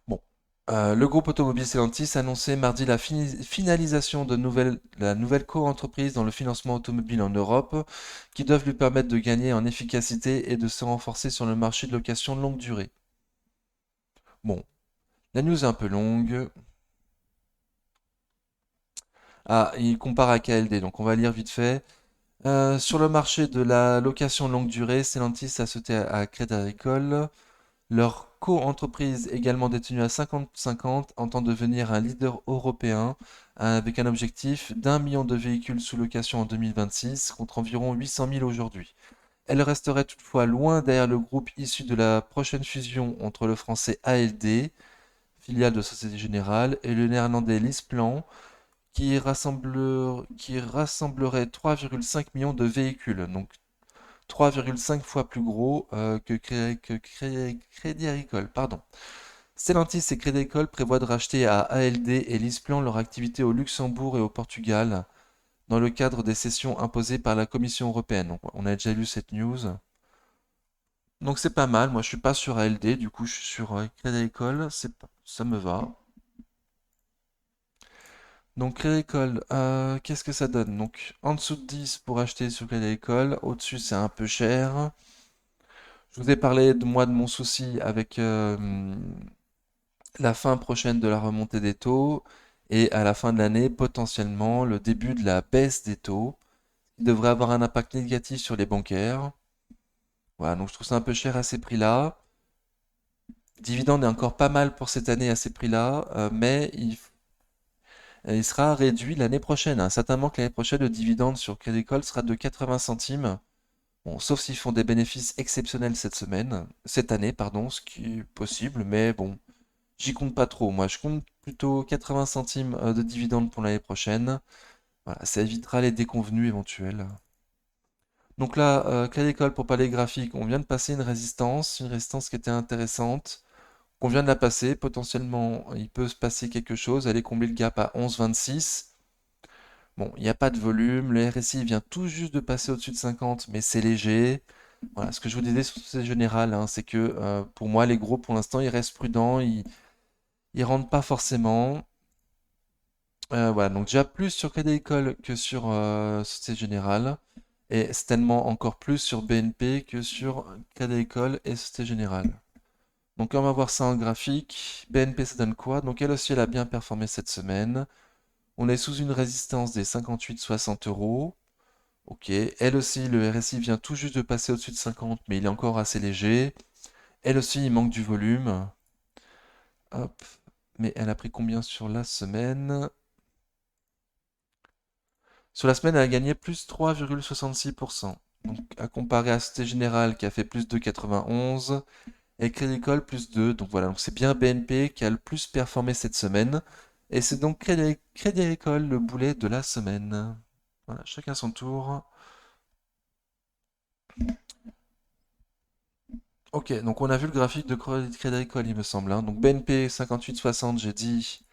Bon. Le groupe automobile Stellantis a annoncé mardi la finalisation de la nouvelle co-entreprise dans le financement automobile en Europe, qui doivent lui permettre de gagner en efficacité et de se renforcer sur le marché de location longue durée. Bon, la news est un peu longue. Ah, il compare à KLD, donc on va lire vite fait. Sur le marché de la location longue durée, Stellantis a sauté à Crédit Agricole. Leur co-entreprise, également détenue à 50-50, entend devenir un leader européen avec un objectif d'1 million de véhicules sous location en 2026 contre environ 800 000 aujourd'hui. Elle resterait toutefois loin derrière le groupe issu de la prochaine fusion entre le français ALD, filiale de Société Générale, et le néerlandais LeasePlan, qui rassemblerait 3,5 millions de véhicules, donc 3,5 fois plus gros que Crédit Agricole. Pardon. Stellantis et Crédit Agricole prévoient de racheter à ALD et LeasePlan leur activité au Luxembourg et au Portugal dans le cadre des cessions imposées par la Commission européenne. Donc, on a déjà lu cette news. Donc c'est pas mal. Moi je suis pas sur ALD, du coup je suis sur Crédit Agricole. Ça me va. Donc Crédit Agricole, qu'est-ce que ça donne? Donc en dessous de 10 pour acheter sur Crédit Agricole, au-dessus c'est un peu cher. Je vous ai parlé de moi de mon souci avec la fin prochaine de la remontée des taux et à la fin de l'année potentiellement le début de la baisse des taux qui devrait avoir un impact négatif sur les bancaires. Voilà, donc je trouve ça un peu cher à ces prix-là. Dividende est encore pas mal pour cette année à ces prix-là, mais il sera réduit l'année prochaine, hein. Certainement que l'année prochaine, le dividende sur Crédit Agricole sera de 80 centimes. Bon, sauf s'ils font des bénéfices exceptionnels cette année, pardon, ce qui est possible, mais bon, j'y compte pas trop. Moi, je compte plutôt 80 centimes de dividende pour l'année prochaine. Voilà, ça évitera les déconvenues éventuelles. Donc là, Crédit Agricole, pour parler graphique, on vient de passer une résistance qui était intéressante. On vient de la passer. Potentiellement, il peut se passer quelque chose, aller combler le gap à 11,26. Bon, il n'y a pas de volume. Le RSI vient tout juste de passer au-dessus de 50, mais c'est léger. Voilà, ce que je vous disais sur ces générales, hein, c'est que pour moi, les gros, pour l'instant, ils restent prudents. Ils rentrent pas forcément. Voilà, donc déjà plus sur Crédit Agricole que sur Société Générale. Et certainement encore plus sur BNP que sur Crédit Agricole et Société Générale. Donc on va voir ça en graphique. BNP, ça donne quoi? Donc elle aussi, elle a bien performé cette semaine. On est sous une résistance des 58,60 euros. Ok, elle aussi, le RSI vient tout juste de passer au-dessus de 50, mais il est encore assez léger. Elle aussi, il manque du volume. Hop. Mais elle a pris combien sur la semaine? Sur la semaine, elle a gagné plus 3,66%. Donc, à comparer à Société Générale qui a fait plus 2,91 et Crédit Agricole plus 2. Donc voilà, donc c'est bien BNP qui a le plus performé cette semaine. Et c'est donc Crédit Agricole le boulet de la semaine. Voilà, chacun son tour. Ok, donc on a vu le graphique de Crédit Agricole, il me semble, hein. Donc BNP 58,60, j'ai dit.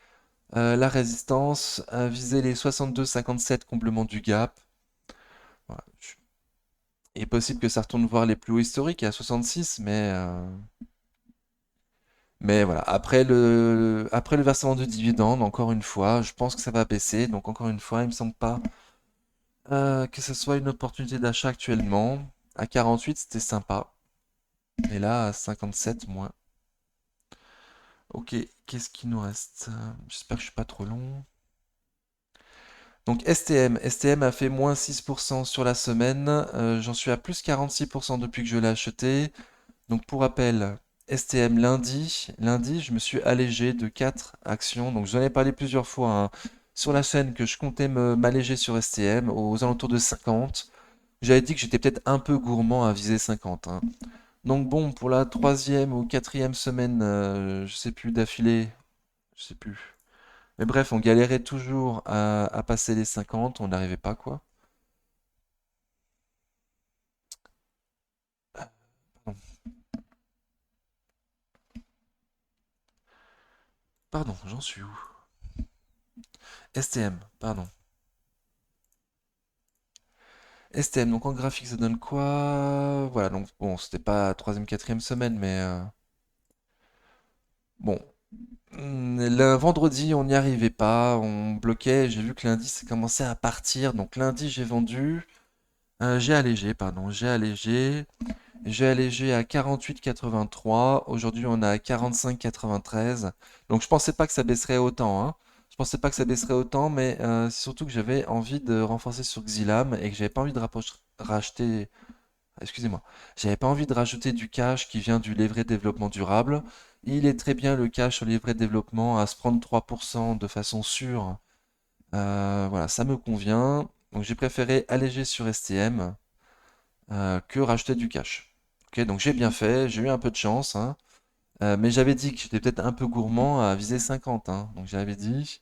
La résistance, viser les 62,57 comblement du gap. Voilà. Il est possible que ça retourne voir les plus hauts historiques à 66, mais voilà. Après le versement de dividendes, encore une fois, je pense que ça va baisser. Donc encore une fois, il me semble pas que ce soit une opportunité d'achat actuellement. À 48, c'était sympa. Et là, à 57, moins. Ok, qu'est-ce qu'il nous reste? J'espère que je suis pas trop long. Donc STM a fait moins 6% sur la semaine. J'en suis à plus 46% depuis que je l'ai acheté. Donc pour rappel, STM lundi, je me suis allégé de 4 actions. Donc j'en ai parlé plusieurs fois, hein, sur la chaîne que je comptais m'alléger sur STM aux alentours de 50. J'avais dit que j'étais peut-être un peu gourmand à viser 50, hein. Donc bon, pour la troisième ou quatrième semaine, je sais plus d'affilée, je sais plus. Mais bref, on galérait toujours à passer les 50, on n'arrivait pas quoi. Pardon, pardon, j'en suis où? STM, pardon. STM, donc en graphique, ça donne quoi? Voilà, donc bon, c'était pas troisième, quatrième semaine, mais bon. Le vendredi, on n'y arrivait pas, on bloquait. J'ai vu que lundi, ça commençait à partir. Donc lundi, j'ai vendu. J'ai allégé, pardon, j'ai allégé. J'ai allégé à 48,83. Aujourd'hui, on est à 45,93. Donc, je pensais pas que ça baisserait autant, hein. Je pensais pas que ça baisserait autant, mais c'est surtout que j'avais envie de renforcer sur Xilam et que j'avais pas envie de racheter. Excusez-moi. J'avais pas envie de rajouter du cash qui vient du livret de développement durable. Il est très bien le cash sur le livret de développement à se prendre 3% de façon sûre. Voilà, ça me convient. Donc, j'ai préféré alléger sur STM que racheter du cash. Ok, donc j'ai bien fait, j'ai eu un peu de chance, hein. Mais j'avais dit que j'étais peut-être un peu gourmand à viser 50, hein, donc j'avais dit.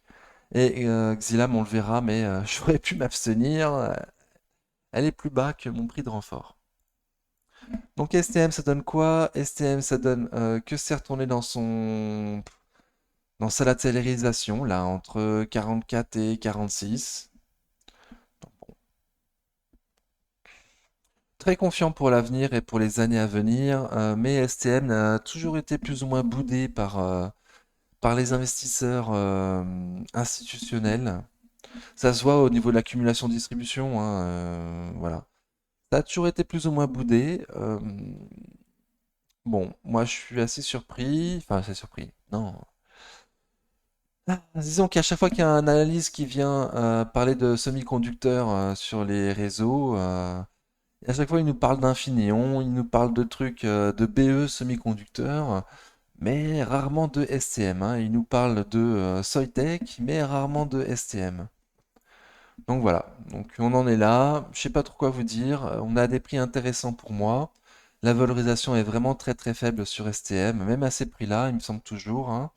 Et Xilam, on le verra, mais j'aurais pu m'abstenir. Elle est plus bas que mon prix de renfort. Donc STM, ça donne quoi? STM, ça donne que c'est retourné dans sa latérisation, là, entre 44 et 46. Très confiant pour l'avenir et pour les années à venir, mais STM a toujours été plus ou moins boudé par les investisseurs institutionnels. Ça se voit au niveau de l'accumulation-distribution, hein, voilà. Ça a toujours été plus ou moins boudé. Bon, moi je suis assez surpris, enfin assez surpris, non. Disons qu'à chaque fois qu'il y a une analyse qui vient parler de semi-conducteurs sur les réseaux, à chaque fois il nous parle d'Infineon, il nous parle de trucs de BE semi-conducteurs, mais rarement de STM, hein. Il nous parle de Soitec, mais rarement de STM. Donc voilà, donc on en est là. Je sais pas trop quoi vous dire. On a des prix intéressants pour moi. La valorisation est vraiment très très faible sur STM, même à ces prix-là, il me semble toujours, hein.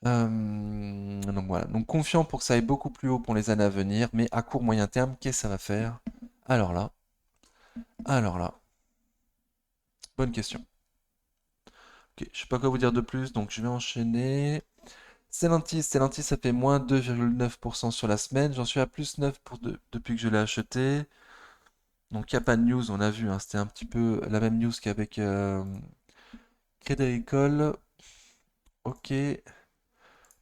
Donc voilà, donc confiant pour que ça aille beaucoup plus haut pour les années à venir, mais à court moyen terme, qu'est-ce que ça va faire? Alors là, alors là, bonne question. Ok, je sais pas quoi vous dire de plus, donc je vais enchaîner. Stellantis, ça fait moins 2,9% sur la semaine. J'en suis à plus 9 depuis que je l'ai acheté. Donc il n'y a pas de news, on a vu, hein, c'était un petit peu la même news qu'avec Crédit Agricole. Ok.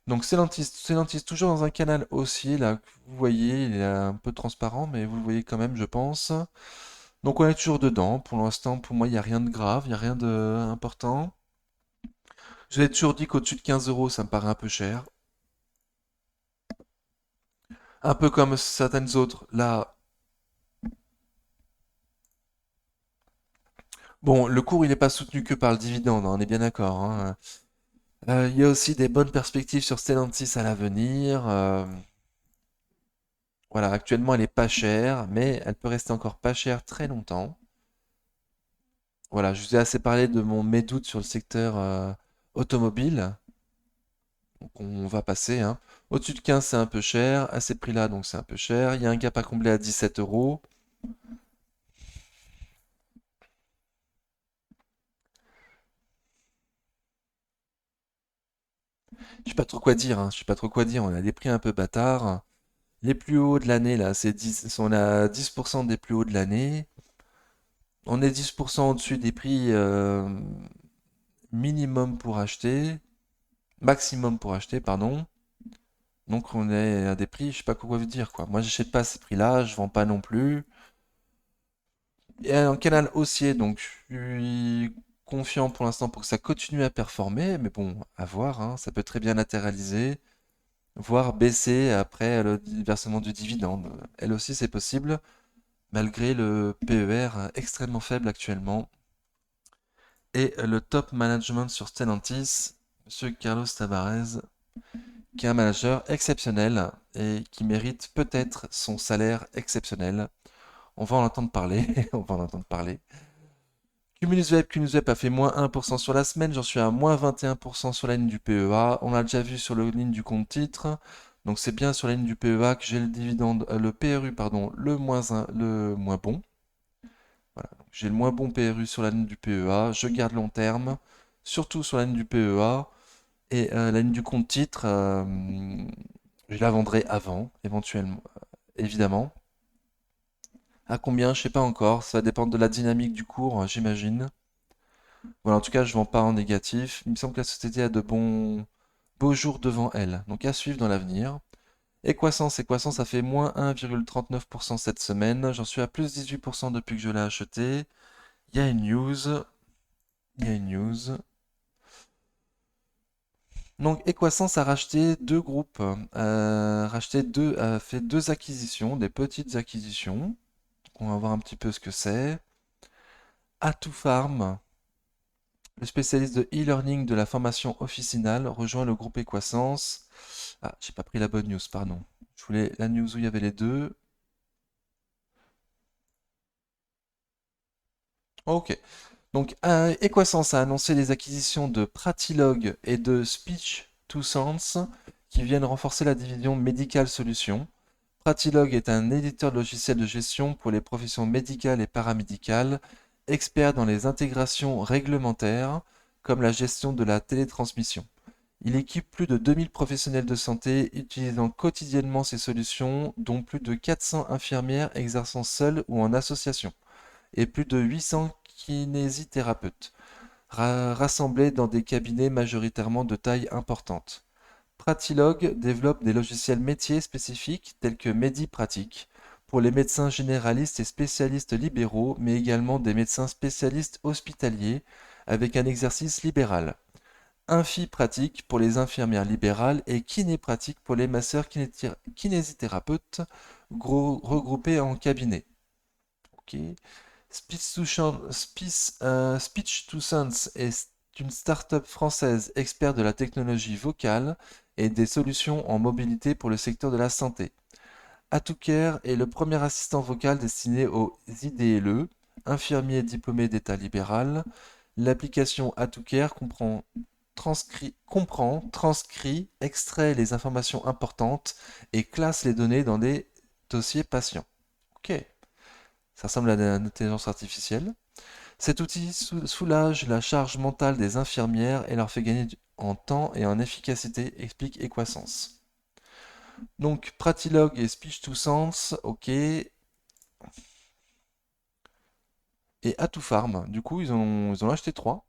Donc Stellantis toujours dans un canal haussier, là, que vous voyez, il est un peu transparent, mais vous le voyez quand même, je pense. Donc on est toujours dedans. Pour l'instant, pour moi, il n'y a rien de grave, il n'y a rien d'important. Je l'ai toujours dit qu'au-dessus de 15 euros, ça me paraît un peu cher. Un peu comme certaines autres. Là, bon, le cours, il n'est pas soutenu que par le dividende, hein, on est bien d'accord, hein. Il y a aussi des bonnes perspectives sur Stellantis à l'avenir. Voilà, actuellement, elle est pas chère, mais elle peut rester encore pas chère très longtemps. Voilà, je vous ai assez parlé de mes doutes sur le secteur automobile. Donc on va passer, hein. Au-dessus de 15, c'est un peu cher. À ces prix-là, donc c'est un peu cher. Il y a un gap à combler à 17 euros. Je sais pas trop quoi dire, hein. Je sais pas trop quoi dire. On a des prix un peu bâtards. Les plus hauts de l'année, là, c'est 10, on a 10% des plus hauts de l'année. On est 10% au-dessus des prix minimum pour acheter, maximum pour acheter, pardon. Donc on est à des prix, je sais pas quoi vous dire, quoi. Moi, j'achète pas à ces prix-là, je vends pas non plus. Et un canal haussier, donc je suis confiant pour l'instant pour que ça continue à performer, mais bon, à voir, hein. Ça peut très bien latéraliser, voire baisser après le versement du dividende. Elle aussi, c'est possible, malgré le PER extrêmement faible actuellement. Et le top management sur Stellantis, Monsieur Carlos Tavares, qui est un manager exceptionnel et qui mérite peut-être son salaire exceptionnel. On va en entendre parler, on va en entendre parler. Cumulus Web a fait moins 1% sur la semaine, j'en suis à moins 21% sur la ligne du PEA. On l'a déjà vu sur la ligne du compte titre. Donc c'est bien sur la ligne du PEA que j'ai le dividende, le PRU, pardon, le moins bon. Voilà, donc j'ai le moins bon PRU sur la ligne du PEA. Je garde long terme, surtout sur la ligne du PEA. Et la ligne du compte titre, je la vendrai avant, éventuellement, évidemment. À combien, je sais pas encore. Ça va dépendre de la dynamique du cours, j'imagine. Voilà, en tout cas, je vends pas en négatif. Il me semble que la société a de beaux jours devant elle. Donc à suivre dans l'avenir. Equasens, ça fait moins 1,39% cette semaine. J'en suis à plus 18% depuis que je l'ai acheté. Il y a une news. Il y a une news. Donc Equasens a racheté deux groupes, a fait deux acquisitions, des petites acquisitions. On va voir un petit peu ce que c'est. Farm, le spécialiste de e-learning de la formation officinale, rejoint le groupe Equasens. Ah, j'ai pas pris la bonne news, pardon. Je voulais la news où il y avait les deux. Ok. Donc, Equasens a annoncé les acquisitions de Pratilog et de Speech 2 Sense qui viennent renforcer la division Medical Solutions. Pratilog est un éditeur de logiciels de gestion pour les professions médicales et paramédicales, expert dans les intégrations réglementaires, comme la gestion de la télétransmission. Il équipe plus de 2000 professionnels de santé utilisant quotidiennement ces solutions, dont plus de 400 infirmières exerçant seules ou en association, et plus de 800 kinésithérapeutes, rassemblés dans des cabinets majoritairement de taille importante. Pratilog développe des logiciels métiers spécifiques tels que MediPratique pour les médecins généralistes et spécialistes libéraux, mais également des médecins spécialistes hospitaliers avec un exercice libéral. Infi-pratique pour les infirmières libérales et kiné-pratique pour les masseurs kinésithérapeutes regroupés en cabinet. Ok. Speech to Sense est une start-up française experte de la technologie vocale et des solutions en mobilité pour le secteur de la santé. AtoCare est le premier assistant vocal destiné aux IDLE, infirmiers diplômés d'état libéral. L'application AtoCare transcrit, extrait les informations importantes et classe les données dans des dossiers patients. Ok, ça ressemble à une intelligence artificielle. Cet outil soulage la charge mentale des infirmières et leur fait gagner en temps et en efficacité, explique Equasens. Donc Pratilog et Speech to Sense, ok. Et Farm, du coup ils ont acheté trois.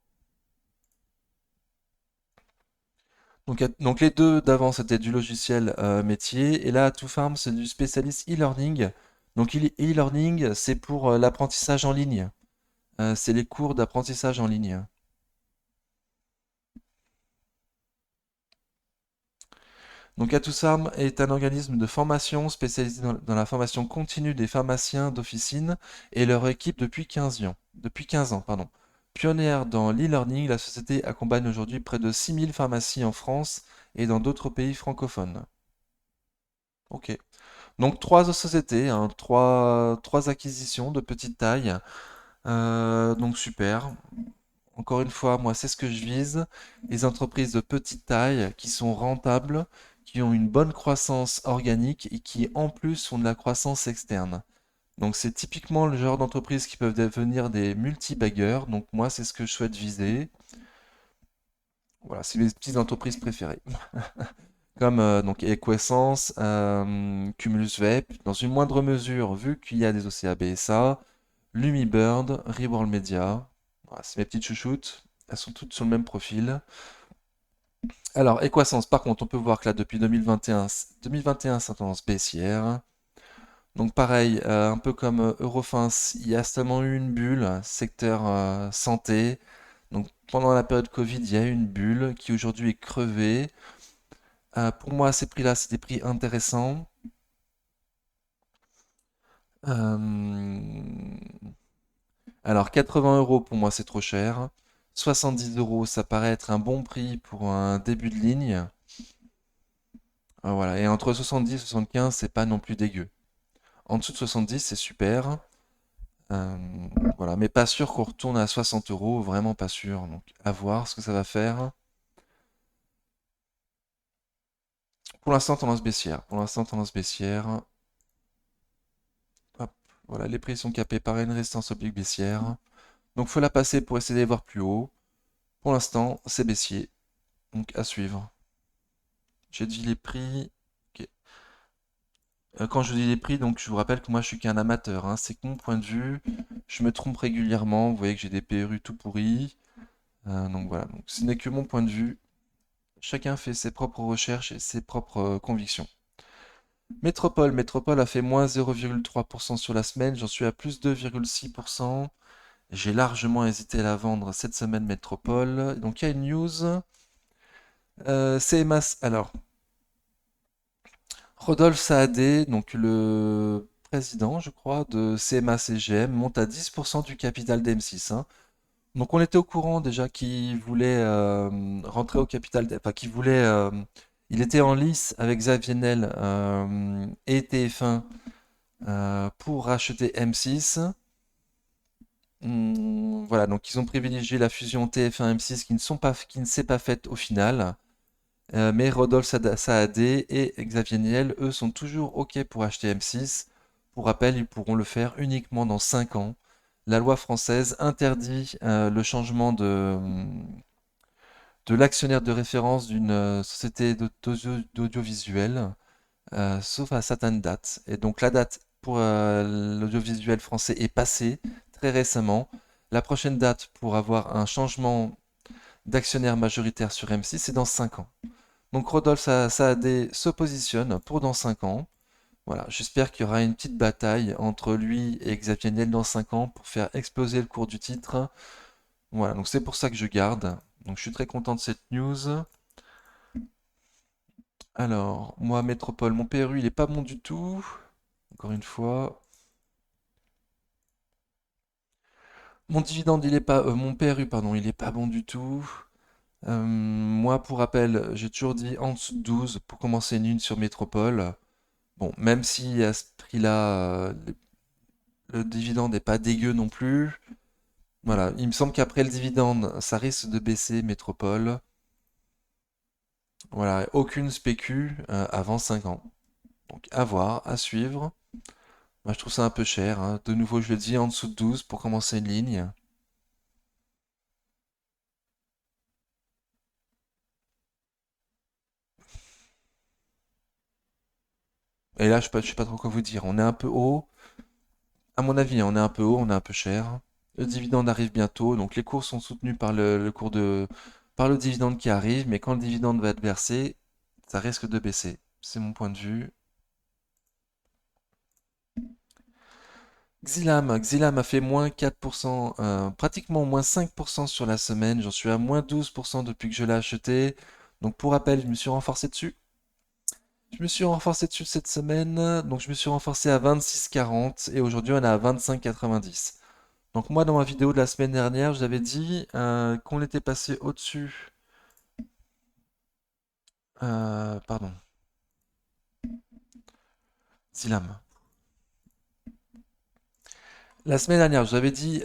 Donc les deux d'avant c'était du logiciel métier et là Farm c'est du spécialiste e-learning. Donc e-learning c'est pour l'apprentissage en ligne. C'est les cours d'apprentissage en ligne. Donc Atousarm est un organisme de formation spécialisé dans la formation continue des pharmaciens d'officine et leur équipe depuis 15 ans. Depuis 15 ans, pardon. Pionnière dans l'e-learning, la société accompagne aujourd'hui près de 6000 pharmacies en France et dans d'autres pays francophones. Ok. Donc trois sociétés, hein, trois acquisitions de petite taille. Donc super. Encore une fois, moi, c'est ce que je vise. Les entreprises de petite taille qui sont rentables, qui ont une bonne croissance organique et qui, en plus, ont de la croissance externe. Donc, c'est typiquement le genre d'entreprise qui peuvent devenir des multi-baggers. Donc, moi, c'est ce que je souhaite viser. Voilà, c'est mes petites entreprises préférées. Comme donc Equessence, Cumulus Vape, dans une moindre mesure, vu qu'il y a des OCA BSA, Lumibird, Reworld Media. Voilà, c'est mes petites chouchoutes. Elles sont toutes sur le même profil. Alors, Equasens, par contre, on peut voir que là, depuis 2021, c'est tendance baissière. Donc, pareil, un peu comme Eurofins, il y a seulement eu une bulle, secteur santé. Donc, pendant la période Covid, il y a eu une bulle qui aujourd'hui est crevée. Pour moi, ces prix-là, c'est des prix intéressants. Euh, Alors, 80 euros pour moi, c'est trop cher. 70 euros, ça paraît être un bon prix pour un début de ligne. Voilà. Et entre 70 et 75, c'est pas non plus dégueu. En dessous de 70, c'est super. Euh, voilà. Mais pas sûr qu'on retourne à 60 euros. Vraiment pas sûr. Donc, à voir ce que ça va faire. Pour l'instant, tendance baissière. Pour l'instant, tendance baissière. Hop. Voilà. Les prix sont capés par une résistance oblique baissière. Donc, faut la passer pour essayer d'aller voir plus haut. Pour l'instant, c'est baissier. Donc, à suivre. J'ai dit les prix. Ok. Quand je dis les prix, donc je vous rappelle que moi je suis qu'un amateur, hein. C'est que mon point de vue. Je me trompe régulièrement. Vous voyez que j'ai des PRU tout pourris. Donc voilà. Donc, ce n'est que mon point de vue. Chacun fait ses propres recherches et ses propres convictions. Métropole a fait moins 0,3% sur la semaine. J'en suis à plus 2,6%. J'ai largement hésité à la vendre cette semaine Métropole. Donc il y a une news. CMA. Alors, Rodolphe Saadé, donc le président, je crois, de CMA-CGM, monte à 10% du capital d'M6, hein. Donc on était au courant déjà qu'il voulait rentrer au capital, enfin qu'il voulait, il était en lice avec Xavier Niel et TF1 pour racheter M6. Voilà, donc ils ont privilégié la fusion TF1-M6 qui ne s'est pas faite au final. Mais Rodolphe Saadé et Xavier Niel, eux, sont toujours OK pour acheter M6. Pour rappel, ils pourront le faire uniquement dans 5 ans. La loi française interdit le changement de l'actionnaire de référence d'une société d'audiovisuel, sauf à certaines dates. Et donc la date pour l'audiovisuel français est passée très récemment. La prochaine date pour avoir un changement d'actionnaire majoritaire sur M6, c'est dans 5 ans. Donc Rodolphe Saadé se positionne pour dans 5 ans. Voilà, j'espère qu'il y aura une petite bataille entre lui et Xavier Niel dans 5 ans pour faire exploser le cours du titre. Voilà, donc c'est pour ça que je garde. Donc je suis très content de cette news. Alors, moi, Métropole, mon PRU, il est pas bon du tout. Encore une fois. Mon dividende, il est pas. Mon PRU, pardon, il est pas bon du tout. Moi, pour rappel, j'ai toujours dit en dessous de 12 pour commencer une sur Métropole. Bon, même si à ce prix-là, le dividende n'est pas dégueu non plus. Voilà, il me semble qu'après le dividende, ça risque de baisser Métropole. Voilà, aucune spécu avant 5 ans. Donc à voir, à suivre. Moi je trouve ça un peu cher, hein. De nouveau, je le dis, en dessous de 12 pour commencer une ligne. Et là, je sais pas trop quoi vous dire. On est un peu haut. À mon avis, on est un peu haut, on est un peu cher. Le dividende arrive bientôt, donc les cours sont soutenus par par le dividende qui arrive, mais quand le dividende va être versé, ça risque de baisser. C'est mon point de vue. Xilam a fait moins 4%, pratiquement moins 5% sur la semaine. J'en suis à moins 12% depuis que je l'ai acheté. Donc pour rappel, je me suis renforcé dessus. Je me suis renforcé dessus cette semaine, donc je me suis renforcé à 26,40 et aujourd'hui on est à 25,90. Donc moi dans ma vidéo de la semaine dernière, je vous avais dit qu'on était passé au-dessus. Pardon, Zilam. La semaine dernière, je vous avais dit,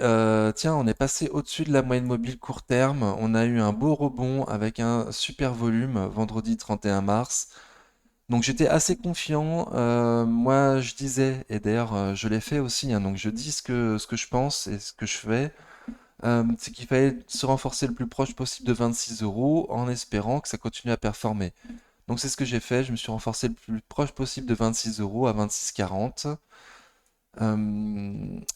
tiens, on est passé au-dessus de la moyenne mobile court terme. On a eu un beau rebond avec un super volume vendredi 31 mars. Donc j'étais assez confiant. Moi, je disais, et d'ailleurs, je l'ai fait aussi, hein, donc je dis ce que je pense et ce que je fais. C'est qu'il fallait se renforcer le plus proche possible de 26 euros en espérant que ça continue à performer. Donc c'est ce que j'ai fait. Je me suis renforcé le plus proche possible de 26 euros à 26,40.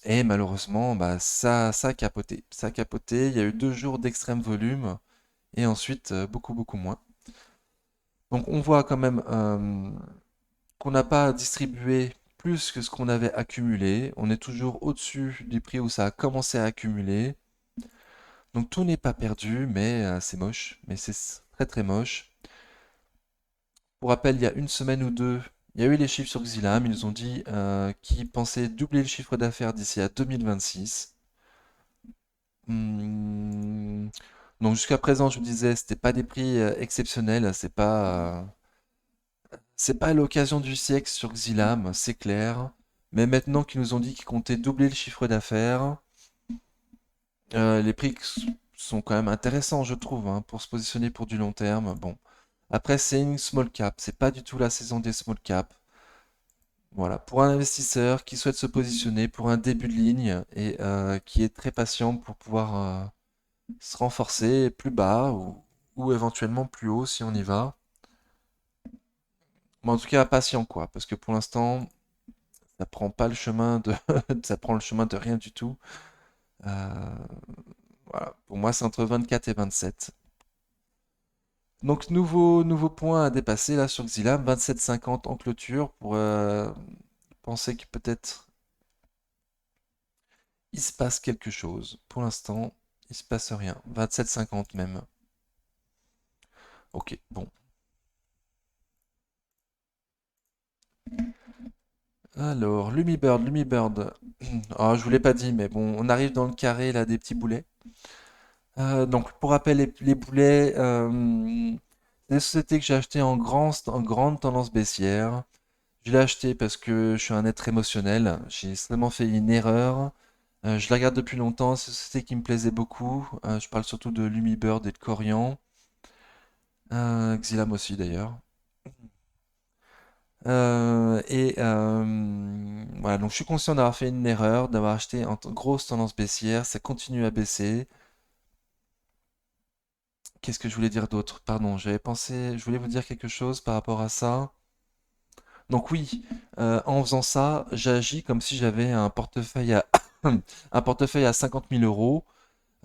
Et malheureusement, bah, ça a capoté. Ça a capoté. Il y a eu 2 jours d'extrême volume et ensuite beaucoup, beaucoup moins. Donc on voit quand même qu'on n'a pas distribué plus que ce qu'on avait accumulé. On est toujours au-dessus du prix où ça a commencé à accumuler. Donc tout n'est pas perdu, mais c'est moche. Mais c'est très très moche. Pour rappel, il y a une semaine ou deux, il y a eu les chiffres sur Xylam. Ils nous ont dit qu'ils pensaient doubler le chiffre d'affaires d'ici à 2026. Hmm. Donc jusqu'à présent, je vous disais, c'était pas des prix exceptionnels, c'est pas l'occasion du siècle sur Xylam, c'est clair. Mais maintenant qu'ils nous ont dit qu'ils comptaient doubler le chiffre d'affaires, les prix sont quand même intéressants, je trouve, hein, pour se positionner pour du long terme. Bon, après c'est une small cap, c'est pas du tout la saison des small cap. Voilà, pour un investisseur qui souhaite se positionner pour un début de ligne et qui est très patient pour pouvoir se renforcer plus bas ou éventuellement plus haut si on y va. Mais en tout cas, patient quoi, parce que pour l'instant, ça prend pas le chemin de, ça prend le chemin de rien du tout. Euh, voilà, pour moi, c'est entre 24 et 27. Donc, nouveau point à dépasser là sur Xylam, 27,50 en clôture pour penser que peut-être il se passe quelque chose. Pour l'instant, il se passe rien. 27,50 même. Ok, bon. Alors, Lumibird. Ah, je vous l'ai pas dit, mais bon, on arrive dans le carré là des petits boulets. Donc, pour rappel, les boulets, c'est des sociétés que j'ai achetées en grande tendance baissière. Je l'ai acheté parce que je suis un être émotionnel. J'ai seulement fait une erreur. Je la regarde depuis longtemps. C'est une société qui me plaisait beaucoup. Je parle surtout de Lumibird et de Corian. Xylam aussi d'ailleurs. Voilà, donc je suis conscient d'avoir fait une erreur, d'avoir acheté en grosse tendance baissière. Ça continue à baisser. Qu'est-ce que je voulais dire d'autre? Pardon, je voulais vous dire quelque chose par rapport à ça. Donc oui, en faisant ça, j'agis comme si j'avais un portefeuille à un portefeuille à 50 000 euros.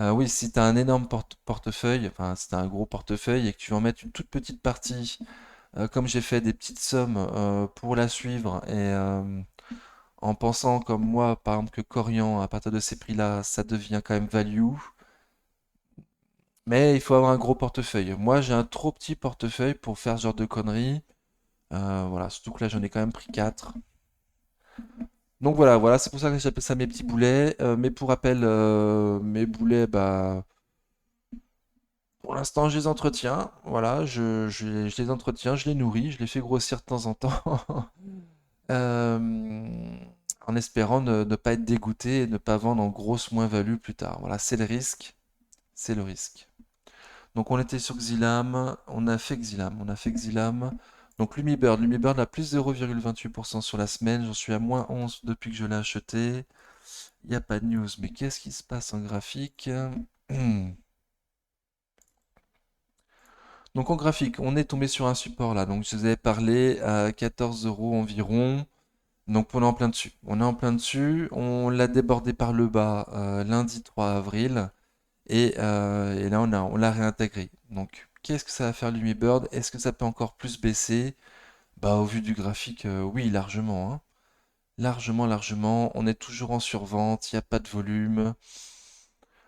Oui, si tu as un énorme portefeuille, enfin si tu as un gros portefeuille et que tu veux en mettre une toute petite partie, comme j'ai fait des petites sommes pour la suivre et en pensant comme moi, par exemple que Corian, à partir de ces prix-là, ça devient quand même value. Mais il faut avoir un gros portefeuille. Moi, j'ai un trop petit portefeuille pour faire ce genre de conneries. Voilà, surtout que là, j'en ai quand même pris 4. Donc voilà, c'est pour ça que j'appelle ça mes petits boulets. Mais pour rappel, mes boulets, bah, pour l'instant, je les entretiens. Voilà, je les entretiens, je les nourris, je les fais grossir de temps en temps. Euh, En espérant ne pas être dégoûté et ne pas vendre en grosse moins-value plus tard. Voilà, c'est le risque. C'est le risque. Donc on était sur Xylam, on a fait Xylam. Donc Lumibird a plus 0,28% sur la semaine, j'en suis à moins 11 depuis que je l'ai acheté. Il n'y a pas de news, mais qu'est-ce qui se passe en graphique? Donc en graphique, on est tombé sur un support là, donc je vous avais parlé à 14 euros environ. Donc on est en plein dessus. On est en plein dessus, on l'a débordé par le bas lundi 3 avril. Et là, on l'a réintégré. Donc, qu'est-ce que ça va faire Lumibird? Est-ce que ça peut encore plus baisser? Bah, au vu du graphique, oui, largement, hein. Largement, largement. On est toujours en survente, il n'y a pas de volume.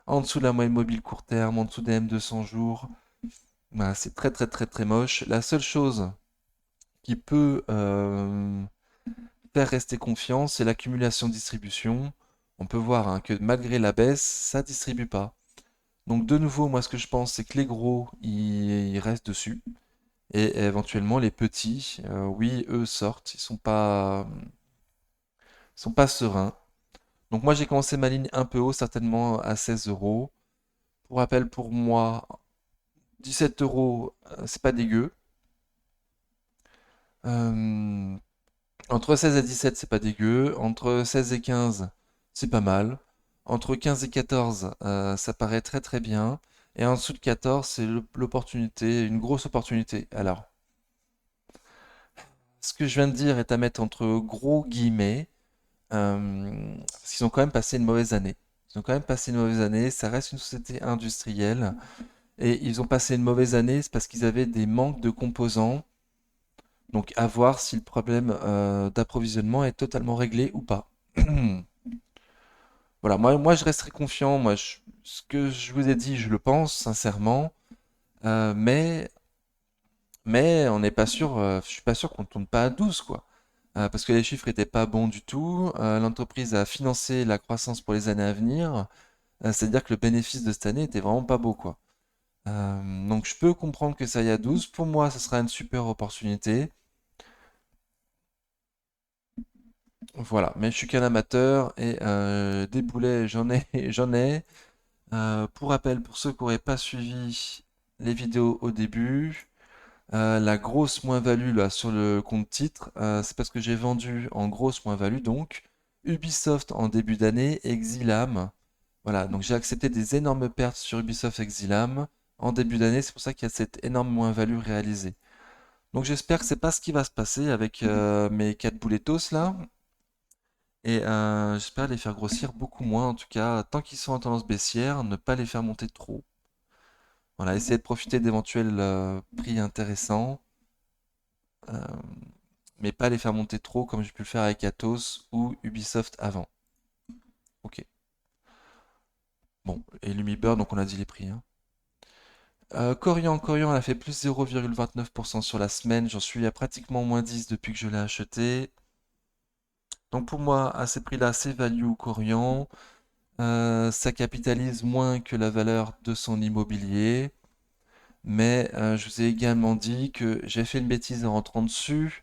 En dessous de la moyenne mobile court terme, en dessous des M200 jours. Voilà, c'est très, très, très, très moche. La seule chose qui peut faire rester confiant, c'est l'accumulation distribution. On peut voir hein, que malgré la baisse, ça distribue pas. Donc de nouveau, moi ce que je pense, c'est que les gros, ils restent dessus. Et éventuellement les petits, oui, eux sortent. Ils sont pas sereins. Donc moi j'ai commencé ma ligne un peu haut, certainement à 16 euros. Pour rappel, pour moi, 17 euros, c'est pas dégueu. Euh, Entre 16 et 17, c'est pas dégueu. Entre 16 et 15, c'est pas mal. Entre 15 et 14, ça paraît très très bien. Et en dessous de 14, c'est l'opportunité, une grosse opportunité. Alors, ce que je viens de dire est à mettre entre gros guillemets, parce qu'ils ont quand même passé une mauvaise année. Ils ont quand même passé une mauvaise année, ça reste une société industrielle. Et ils ont passé une mauvaise année, c'est parce qu'ils avaient des manques de composants. Donc à voir si le problème d'approvisionnement est totalement réglé ou pas. Voilà, moi je resterai confiant. Ce que je vous ai dit, je le pense sincèrement. Euh, mais, mais on n'est pas sûr, je suis pas sûr qu'on ne tourne pas à 12 quoi. Parce que les chiffres étaient pas bons du tout. L'entreprise a financé la croissance pour les années à venir. C'est-à-dire que le bénéfice de cette année était vraiment pas beau quoi. Donc je peux comprendre que ça y a 12. Pour moi, ce sera une super opportunité. Voilà, mais je suis qu'un amateur et des boulets, j'en ai, j'en ai. Pour rappel, pour ceux qui n'auraient pas suivi les vidéos au début, la grosse moins-value là sur le compte titre, c'est parce que j'ai vendu en grosse moins-value donc Ubisoft en début d'année et Exilam. Voilà, donc j'ai accepté des énormes pertes sur Ubisoft et Exilam en début d'année, c'est pour ça qu'il y a cette énorme moins-value réalisée. Donc j'espère que c'est pas ce qui va se passer avec mes 4 boulettos là. Et j'espère les faire grossir beaucoup moins, en tout cas, tant qu'ils sont en tendance baissière, ne pas les faire monter trop. Voilà, essayer de profiter d'éventuels prix intéressants, euh, mais pas les faire monter trop comme j'ai pu le faire avec Atos ou Ubisoft avant. Ok. Bon, et Lumibird, donc on a dit les prix, hein. Corian, elle a fait plus 0,29% sur la semaine. J'en suis à pratiquement moins 10 depuis que je l'ai acheté. Donc pour moi, à ces prix-là, c'est value Corian. Ça capitalise moins que la valeur de son immobilier. Mais je vous ai également dit que j'ai fait une bêtise en rentrant dessus,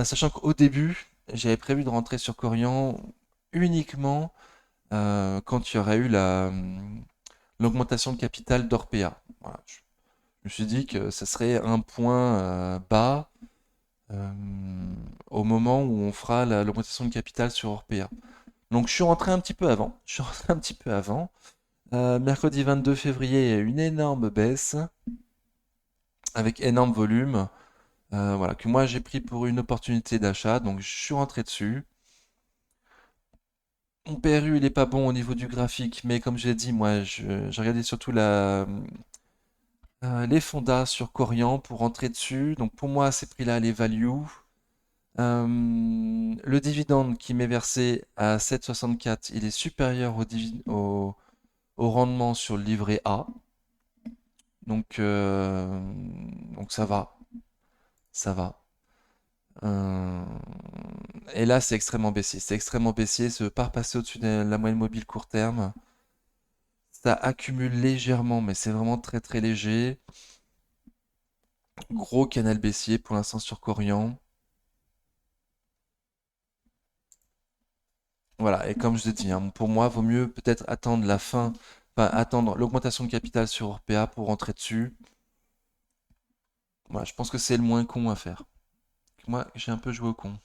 sachant qu'au début, j'avais prévu de rentrer sur Corian uniquement quand il y aurait eu l'augmentation de capital d'Orpea. Voilà. Je me suis dit que ça serait un point bas euh, au moment où on fera l'augmentation de capital sur Orpea. Donc je suis rentré un petit peu avant. Je suis rentré un petit peu avant. Mercredi 22 février, il y a eu une énorme baisse avec énorme volume. Voilà, que moi j'ai pris pour une opportunité d'achat, donc je suis rentré dessus. Mon PRU il est pas bon au niveau du graphique, mais comme j'ai dit, moi j'ai regardé surtout les fondas sur Corian pour rentrer dessus. Donc pour moi, ces prix-là, les value. Le dividende qui m'est versé à 7,64, il est supérieur au rendement sur le livret A. Donc, donc ça va. Euh, Et là, c'est extrêmement baissier. C'est extrêmement baissier. Ça ne veut pas repasser au-dessus de la moyenne mobile court terme. Ça accumule légèrement, mais c'est vraiment très très léger. Gros canal baissier pour l'instant sur Corian. Voilà, et comme je l'ai dit, hein, pour moi, vaut mieux peut-être attendre la fin, enfin attendre l'augmentation de capital sur Orpea pour rentrer dessus. Voilà, je pense que c'est le moins con à faire. Moi, j'ai un peu joué au con.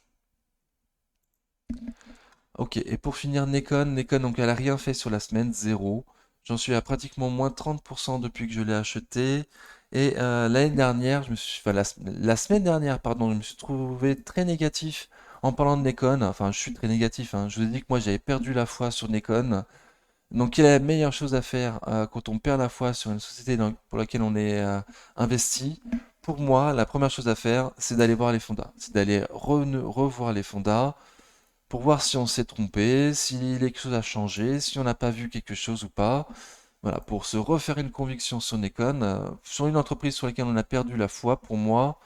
Ok, et pour finir, Nekon, donc elle a rien fait sur la semaine, zéro. J'en suis à pratiquement moins 30% depuis que je l'ai acheté. Et l'année dernière, enfin la semaine dernière, pardon, je me suis trouvé très négatif en parlant de Nekon. Enfin, je suis très négatif, hein. Je vous ai dit que moi j'avais perdu la foi sur Nekon. Donc, quelle est la meilleure chose à faire quand on perd la foi sur une société pour laquelle on est investi? Pour moi, la première chose à faire, c'est d'aller voir les fondas. C'est d'aller revoir les fondas pour voir si on s'est trompé, si quelque chose a changé, si on n'a pas vu quelque chose ou pas. Voilà, pour se refaire une conviction sur Nikon, sur une entreprise sur laquelle on a perdu la foi, pour moi,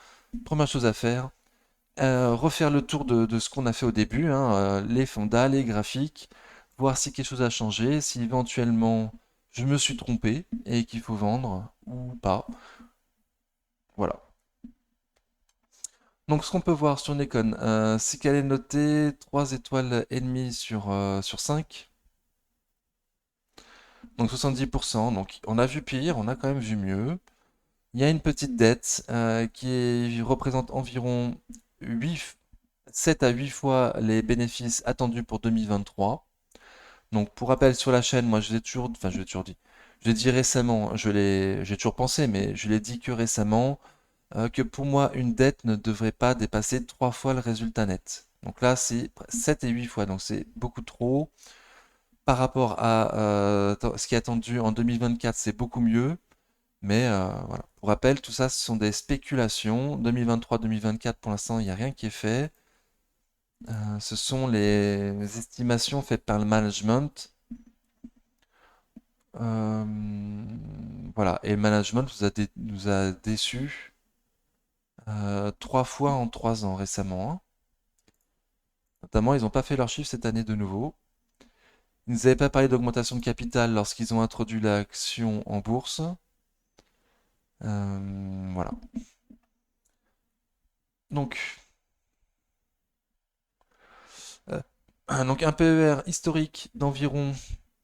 première chose à faire, refaire le tour de ce qu'on a fait au début, hein, les fondas, les graphiques, voir si quelque chose a changé, si éventuellement je me suis trompé et qu'il faut vendre ou pas. Voilà. Donc ce qu'on peut voir sur Nikon, c'est qu'elle est notée 3 étoiles et demie sur 5, donc 70%. Donc on a vu pire, on a quand même vu mieux. Il y a une petite dette représente environ 7 à 8 fois les bénéfices attendus pour 2023. Donc pour rappel sur la chaîne, moi je l'ai toujours, enfin je l'ai toujours dit, je l'ai dit récemment, j'ai toujours pensé, mais je l'ai dit que récemment, que pour moi une dette ne devrait pas dépasser 3 fois le résultat net. Donc là c'est 7 et 8 fois, donc c'est beaucoup trop. Par rapport à ce qui est attendu en 2024, c'est beaucoup mieux. Mais voilà. Pour rappel, tout ça, ce sont des spéculations. 2023-2024, pour l'instant, il n'y a rien qui est fait. Ce sont les estimations faites par le management. Euh, voilà. Et le management nous a déçus 3 fois en 3 ans récemment, hein. Notamment, ils n'ont pas fait leurs chiffres cette année de nouveau. Ils ne nous avaient pas parlé d'augmentation de capital lorsqu'ils ont introduit l'action en bourse. Voilà. Donc, euh, donc un PER historique d'environ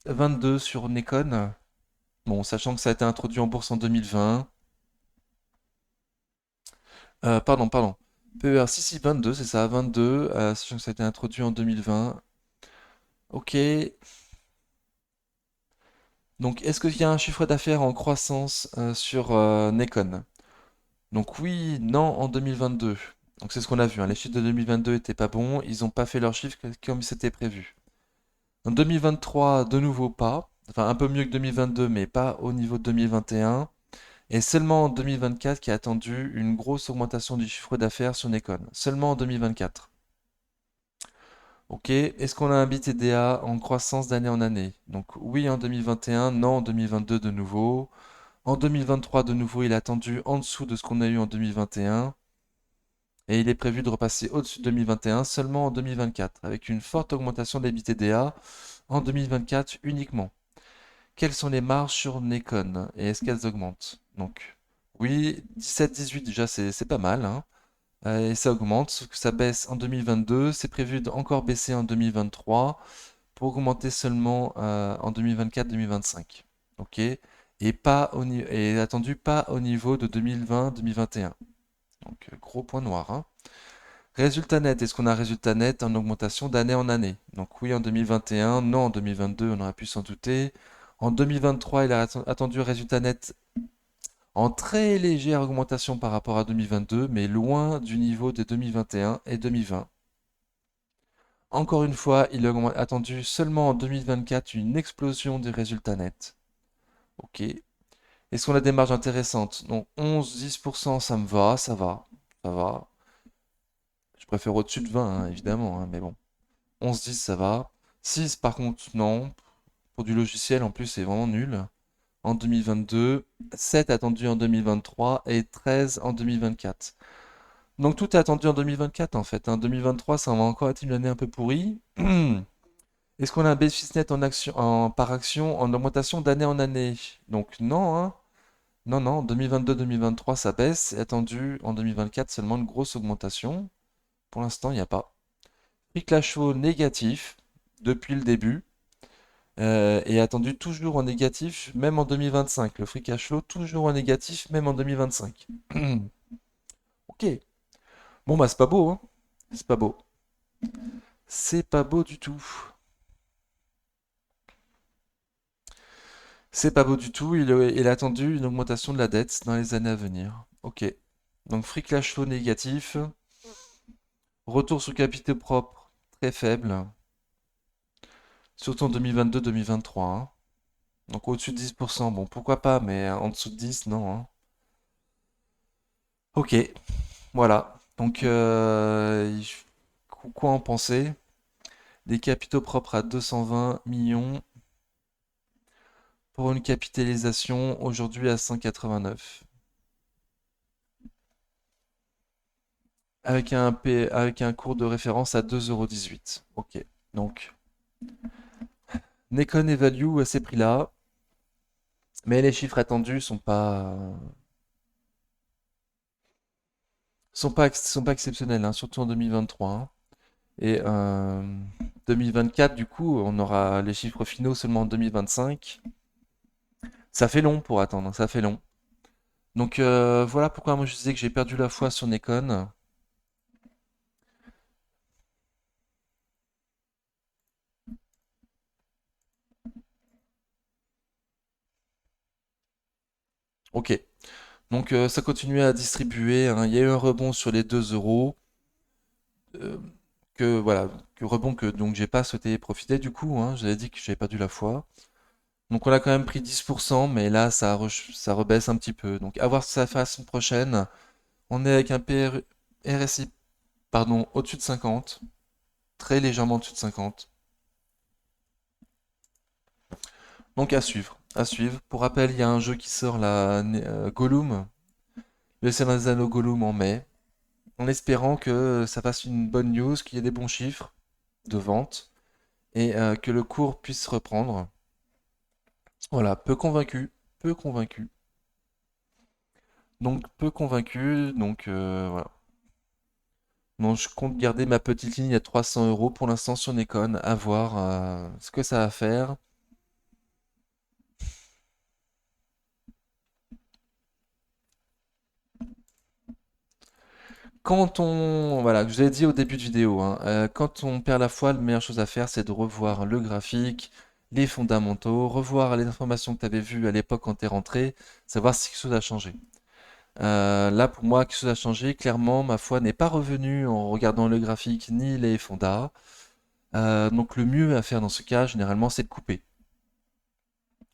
22 sur Nikon. Bon, sachant que ça a été introduit en bourse en 2020. Pardon. PER, si, 22, c'est ça, 22, sachant que ça a été introduit en 2020. Ok. Donc, est-ce qu'il y a un chiffre d'affaires en croissance sur Nikon? Donc oui, non en 2022. Donc c'est ce qu'on a vu, hein. Les chiffres de 2022 étaient pas bons. Ils n'ont pas fait leurs chiffres comme c'était prévu. En 2023, de nouveau pas. Enfin, un peu mieux que 2022, mais pas au niveau de 2021. Et seulement en 2024 qui a attendu une grosse augmentation du chiffre d'affaires sur Nikon. Seulement en 2024. Ok, est-ce qu'on a un BTDA en croissance d'année en année? Donc oui en 2021, non en 2022 de nouveau. En 2023 de nouveau, il est attendu en dessous de ce qu'on a eu en 2021. Et il est prévu de repasser au-dessus de 2021 seulement en 2024, avec une forte augmentation des BTDA en 2024 uniquement. Quelles sont les marges sur Nikon et est-ce qu'elles augmentent? Donc, oui, 17-18 déjà, c'est pas mal, hein. Et ça augmente, sauf que ça baisse en 2022. C'est prévu d'encore baisser en 2023 pour augmenter seulement en 2024-2025. Ok? Et attendu pas au niveau de 2020-2021. Donc, gros point noir, hein. Résultat net, est-ce qu'on a un résultat net en augmentation d'année en année? Donc oui en 2021, non en 2022, on aurait pu s'en douter. En 2023, il a attendu un résultat net en très légère augmentation par rapport à 2022, mais loin du niveau de 2021 et 2020. Encore une fois, il a attendu seulement en 2024 une explosion des résultats nets. Ok. Est-ce qu'on a des marges intéressantes? Donc 11-10%, ça me va, ça va. Je préfère au-dessus de 20, hein, évidemment, hein, mais bon. 11-10, ça va. 6, par contre, non. Pour du logiciel, en plus, c'est vraiment nul. En 2022, 7 attendu en 2023 et 13 en 2024. Donc tout est attendu en 2024 en fait, hein. 2023, ça va encore être une année un peu pourrie. Est-ce qu'on a un bénéfice net par action en augmentation d'année en année? Donc non, hein. Non, non, 2022-2023, ça baisse. Et attendu en 2024 seulement une grosse augmentation. Pour l'instant, il n'y a pas. Free cash flow négatif depuis le début. Et attendu toujours en négatif, même en 2025. Le free cash flow toujours en négatif, même en 2025. Ok. Bon, bah, c'est pas beau, hein. C'est pas beau. C'est pas beau du tout. C'est pas beau du tout. Il a attendu une augmentation de la dette dans les années à venir. Ok. Donc, free cash flow négatif. Retour sur capitaux propres très faible. Surtout en 2022-2023, hein. Donc, au-dessus de 10%. Bon, pourquoi pas, mais en dessous de 10, non, hein. Ok. Voilà. Donc, quoi en penser? Des capitaux propres à 220 millions pour une capitalisation aujourd'hui à 189. avec un cours de référence à 2,18 €. Ok. Donc, Nikon évalue à ces prix-là, mais les chiffres attendus sont pas exceptionnels, hein, surtout en 2023, hein. Et 2024, du coup, on aura les chiffres finaux seulement en 2025. Ça fait long pour attendre, ça fait long. Donc voilà pourquoi moi je disais que j'ai perdu la foi sur Nikon. Ok. Donc ça continue à distribuer, hein. Il y a eu un rebond sur les 2 €. euh, que voilà, que rebond que donc j'ai pas souhaité profiter du coup, hein. J'avais dit que j'avais perdu la foi. Donc on a quand même pris 10%, mais là ça rebaisse un petit peu. Donc à voir ce que ça fait la semaine prochaine. On est avec un RSI, pardon, au-dessus de 50, très légèrement au-dessus de 50. Donc à suivre, à suivre. Pour rappel, il y a un jeu qui sort là, Gollum, le Seigneur des Anneaux Gollum en mai, en espérant que ça fasse une bonne news, qu'il y ait des bons chiffres de vente et que le cours puisse reprendre. Voilà, peu convaincu, peu convaincu. Donc peu convaincu, donc voilà. Donc je compte garder ma petite ligne à 300 € pour l'instant sur Nikon, à voir ce que ça va faire. Voilà, je vous ai dit au début de vidéo, hein, quand on perd la foi, la meilleure chose à faire, c'est de revoir le graphique, les fondamentaux, revoir les informations que tu avais vues à l'époque quand tu es rentré, savoir si quelque chose a changé. Là, pour moi, quelque chose a changé. Clairement, ma foi n'est pas revenue en regardant le graphique ni les fondas. Donc, le mieux à faire dans ce cas, généralement, c'est de couper.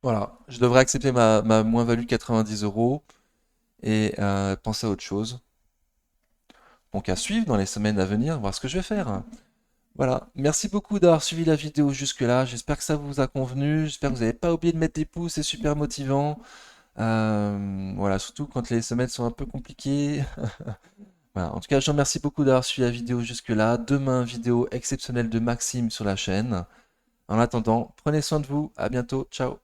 Voilà, je devrais accepter ma moins-value de 90 € et penser à autre chose. Donc, à suivre dans les semaines à venir, voir ce que je vais faire. Voilà, merci beaucoup d'avoir suivi la vidéo jusque-là. J'espère que ça vous a convenu. J'espère que vous n'avez pas oublié de mettre des pouces, c'est super motivant. Voilà, surtout quand les semaines sont un peu compliquées. Voilà, en tout cas, je vous remercie beaucoup d'avoir suivi la vidéo jusque-là. Demain, vidéo exceptionnelle de Maxime sur la chaîne. En attendant, prenez soin de vous. À bientôt. Ciao.